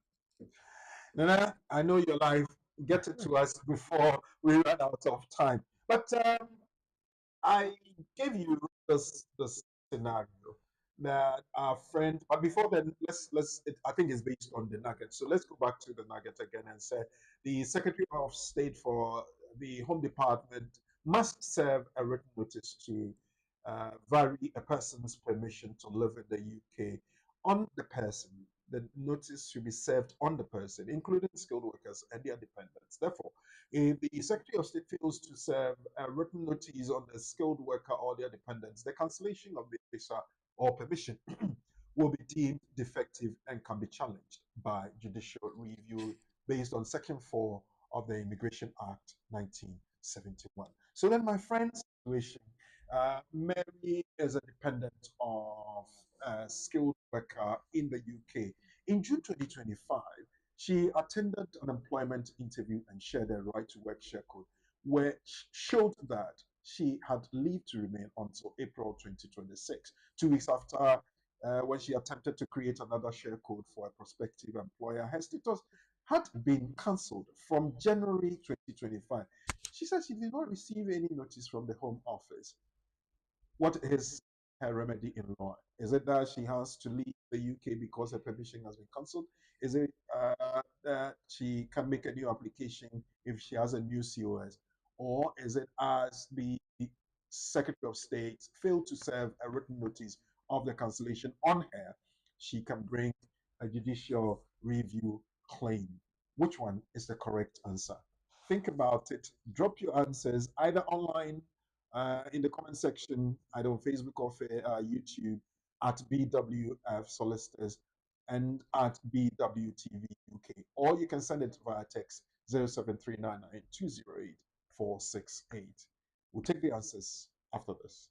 Nana, I know your life. Get it to us before we run out of time. But I gave you this scenario that our friend. But before then, I think it's based on the nugget. So let's go back to the nugget again and say the Secretary of State for the Home Department must serve a written notice to vary a person's permission to live in the UK on the person. The notice should be served on the person, including skilled workers and their dependents. Therefore, if the Secretary of State fails to serve a written notice on the skilled worker or their dependents, the cancellation of the visa or permission will be deemed defective and can be challenged by judicial review based on Section 4 of the Immigration Act 1971. So then, my friend's situation, Mary is a dependent of a skilled worker in the UK. In June 2025, she attended an employment interview and shared a right to work share code, which showed that she had leave to remain until April 2026. 2 weeks after, when she attempted to create another share code for a prospective employer, her status had been cancelled from January 2025. She said she did not receive any notice from the Home Office. What is her remedy in law? Is it that she has to leave the UK because her permission has been cancelled? Is it that she can make a new application if she has a new COS? Or is it as the Secretary of State failed to serve a written notice of the cancellation on her, she can bring a judicial review claim? Which one is the correct answer? Think about it. Drop your answers either online in the comment section, either on Facebook or YouTube at BWF Solicitors and at BWTV UK, or you can send it via text 07399 We'll take the answers after this.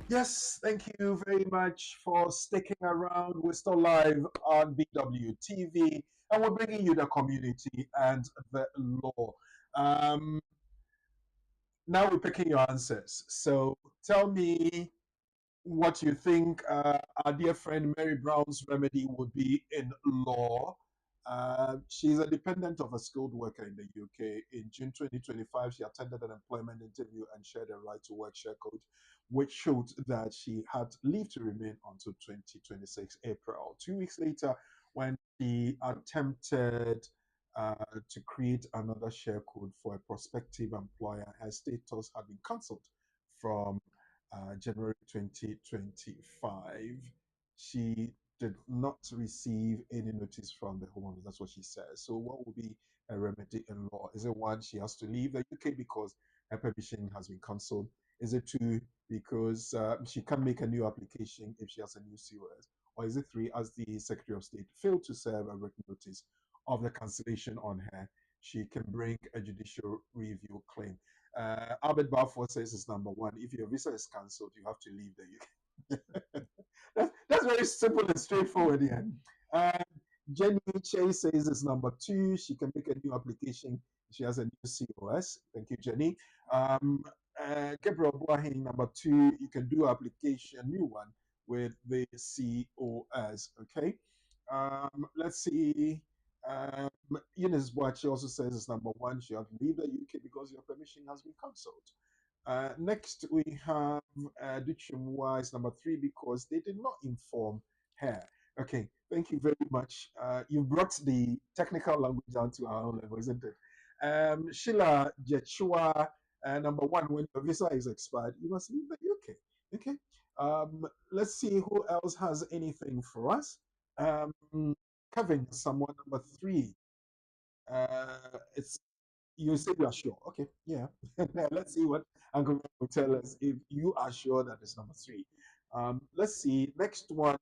Yes, thank you very much for sticking around. We're still live on BWTV and we're bringing you the community and the law. Um, Now we're picking your answers. So tell me what you think our dear friend Mary Brown's remedy would be in law. She's a dependent of a skilled worker in the UK. In June 2025, she attended an employment interview and shared a right to work share code, which showed that she had leave to remain until 2026 April. 2 weeks later, when she attempted to create another share code for a prospective employer, her status had been cancelled from January 2025. She did not receive any notice from the Home Office. That's what she says. So, what would be a remedy in law? Is it one, she has to leave the UK because her permission has been cancelled? Is it two, because she can make a new application if she has a new COS? Or is it three, as the Secretary of State failed to serve a written notice of the cancellation on her, she can bring a judicial review claim? Albert Balfour says it's number one. If your visa is cancelled, you have to leave the UK. that's very simple and straightforward. Yeah. Uh, Jenny Chase says it's number two. She can make a new application. She has a new COS. Thank you, Jenny. Gabriel Boahin, number two, you can do application, new one with the COS. Okay. Let's see. Eunice Boachi also says it's number one. She has to leave the UK because your permission has been cancelled. Next, we have Duchimwa is number three because they did not inform her. Okay, thank you very much. You brought the technical language down to our own level, isn't it? Sheila Jechua, number one, when your visa is expired, you must leave the UK. Okay. Let's see who else has anything for us. Kevin, someone number three. It's you say you are sure. Okay, yeah. Let's see what Uncle will tell us if you are sure that it's number three. Let's see. Next one.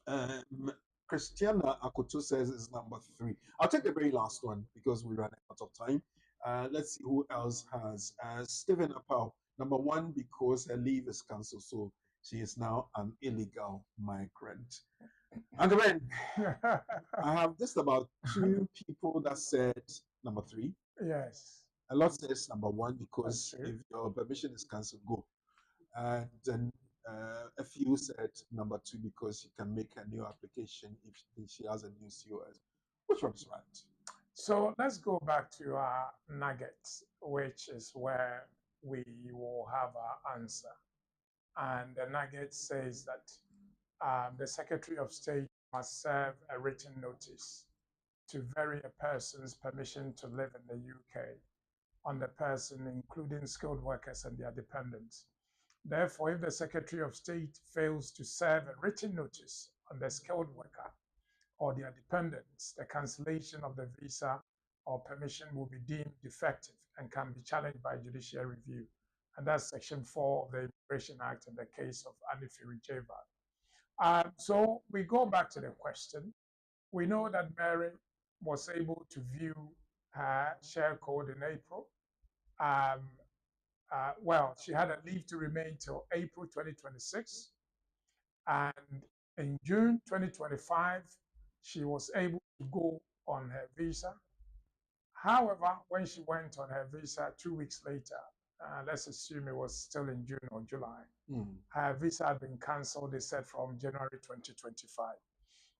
Um, Christiana Akoto says is number three. I'll take the very last one because we ran out of time. Let's see who else has. Stephen Apau, number one, because her leave is cancelled, so she is now an illegal migrant. Uncle Ben, I have just about two people that said number three. Yes. A lot says number one because if your permission is cancelled, go. And then a few said number two because you can make a new application if she has a new COS. Which one is right? So let's go back to our nuggets, which is where we will have our answer. And the nugget says that the Secretary of State must serve a written notice to vary a person's permission to live in the UK on the person, including skilled workers and their dependents. Therefore, if the Secretary of State fails to serve a written notice on the skilled worker or their dependents, the cancellation of the visa or permission will be deemed defective and can be challenged by judicial review. And that's Section 4 of the Immigration Act in the case of Anifiri Javad. So we go back to the question. We know that Mary was able to view her share code in April. Well, she had a leave to remain till April 2026. And in June 2025, she was able to go on her visa. However, when she went on her visa 2 weeks later, let's assume it was still in June or July, her visa had been cancelled, they said, from January 2025.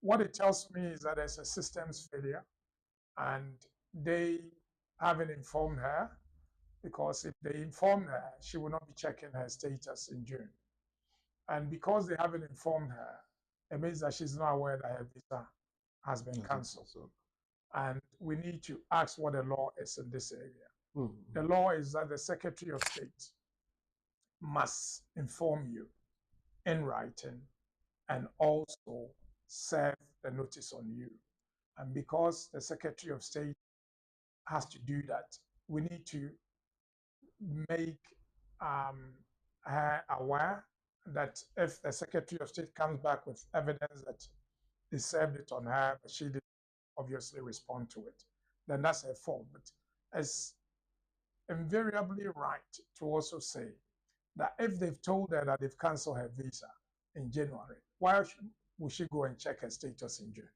What it tells me is that there's a systems failure and they haven't informed her, because if they informed her, she will not be checking her status in June. And because they haven't informed her, it means that she's not aware that her visa has been cancelled. And we need to ask what the law is in this area. The law is that the Secretary of State must inform you in writing and also serve the notice on you. And because the Secretary of State has to do that, we need to make her aware that if the Secretary of State comes back with evidence that they served it on her, but she didn't obviously respond to it, then that's her fault. But it's invariably right to also say that if they've told her that they've cancelled her visa in January, why would she go and check her status in June?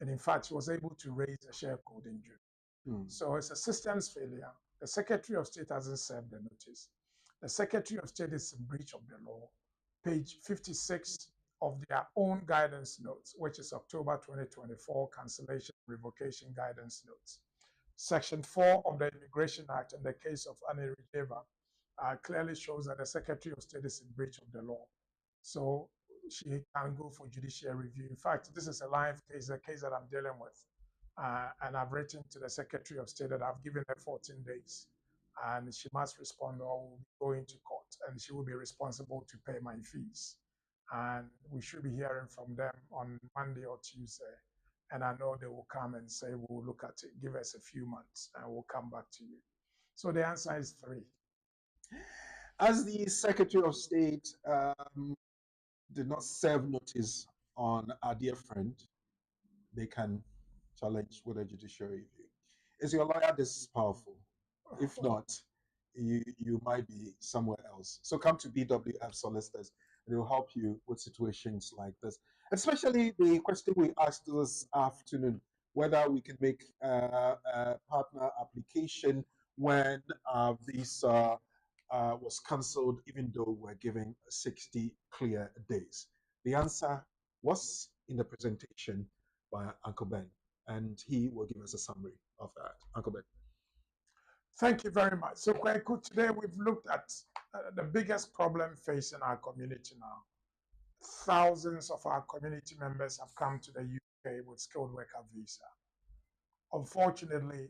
And in fact, she was able to raise a share code in June. So it's a systems failure. The Secretary of State hasn't served the notice. The Secretary of State is in breach of the law. Page 56 of their own guidance notes, which is October 2024 cancellation revocation guidance notes. Section 4 of the Immigration Act in the case of Annie Rideva clearly shows that the Secretary of State is in breach of the law. So she can go for judicial review. In fact, this is a live case, a case that I'm dealing with. And I've written to the Secretary of State that I've given her 14 days. And she must respond or will be going to court. And she will be responsible to pay my fees. And we should be hearing from them on Monday or Tuesday. And I know they will come and say, we'll look at it, give us a few months, and we'll come back to you. So the answer is 3. As the Secretary of State did not serve notice on our dear friend, they can challenge with a judicial review. Is your lawyer this powerful? If not, you might be somewhere else. So come to BWF Solicitors, and it will help you with situations like this. Especially the question we asked this afternoon, whether we can make a partner application when visa was cancelled, even though we're giving 60 clear days. The answer was in the presentation by Uncle Ben, and he will give us a summary of that. Uncle Ben. Thank you very much. So, Kweku, today we've looked at the biggest problem facing our community now. Thousands of our community members have come to the UK with skilled worker visa. Unfortunately,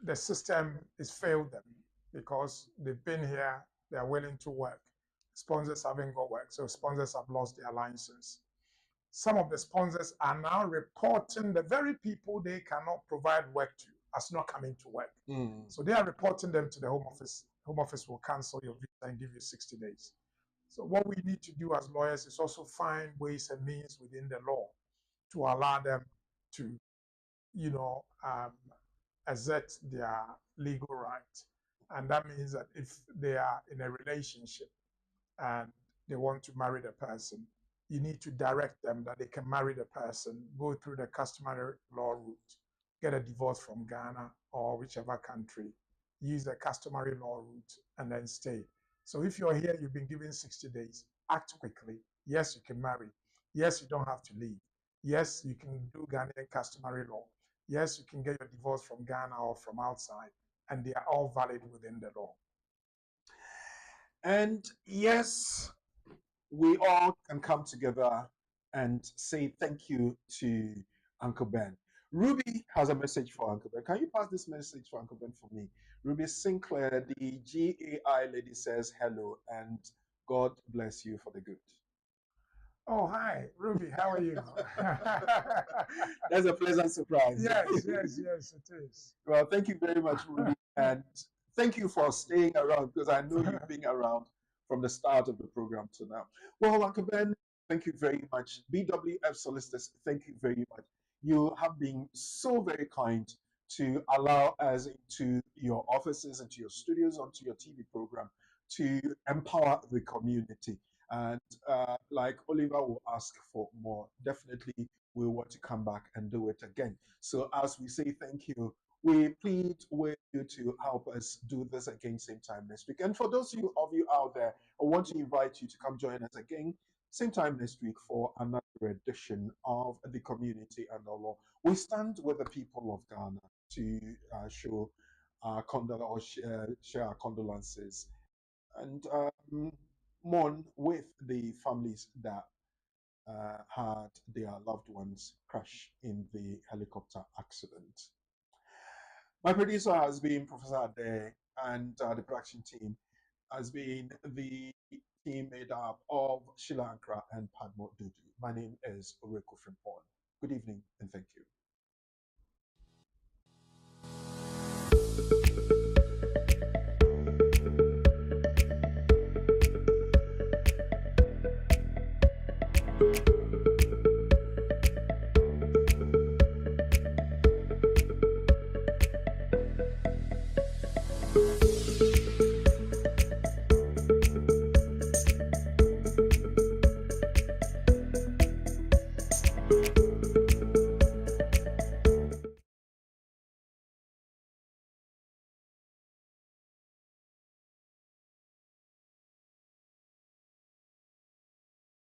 the system has failed them because they've been here, they are willing to work. Sponsors haven't got work, so sponsors have lost their license. Some of the sponsors are now reporting the very people they cannot provide work to as not coming to work. So they are reporting them to the Home Office. Home Office will cancel your visa and give you 60 days. So what we need to do as lawyers is also find ways and means within the law to allow them to, exert their legal rights. And that means that if they are in a relationship and they want to marry the person, you need to direct them that they can marry the person, go through the customary law route, get a divorce from Ghana or whichever country, use the customary law route, and then stay. So if you're here, you've been given 60 days, act quickly. Yes, you can marry. Yes, you don't have to leave. Yes, you can do Ghanaian customary law. Yes, you can get your divorce from Ghana or from outside, and they are all valid within the law. And yes, we all can come together and say thank you to Uncle Ben. Ruby has a message for Uncle Ben. Can you pass this message for Uncle Ben for me? Ruby Sinclair, the GAI lady, says hello and God bless you for the good. Oh, hi, Ruby. How are you? That's a pleasant surprise. Yes, it is. Well, thank you very much, Ruby. And thank you for staying around because I know you've been around from the start of the program to now. Well, Uncle Ben, thank you very much. BWF Solicitors, thank you very much. You have been so very kind to allow us into your offices, into your studios, onto your TV program to empower the community. And like Oliver will ask for more, definitely we want to come back and do it again. So as we say thank you, we plead with you to help us do this again same time next week. And for those of you out there, I want to invite you to come join us again same time next week for another edition of The Community and the Law. We stand with the people of Ghana to show our share our condolences and mourn with the families that had their loved ones crash in the helicopter accident. My producer has been Professor Ade, and the production team has been the team made up of Sheila Ankra and Padmo Dudu. My name is Oreko Frimpong. Good evening and thank you.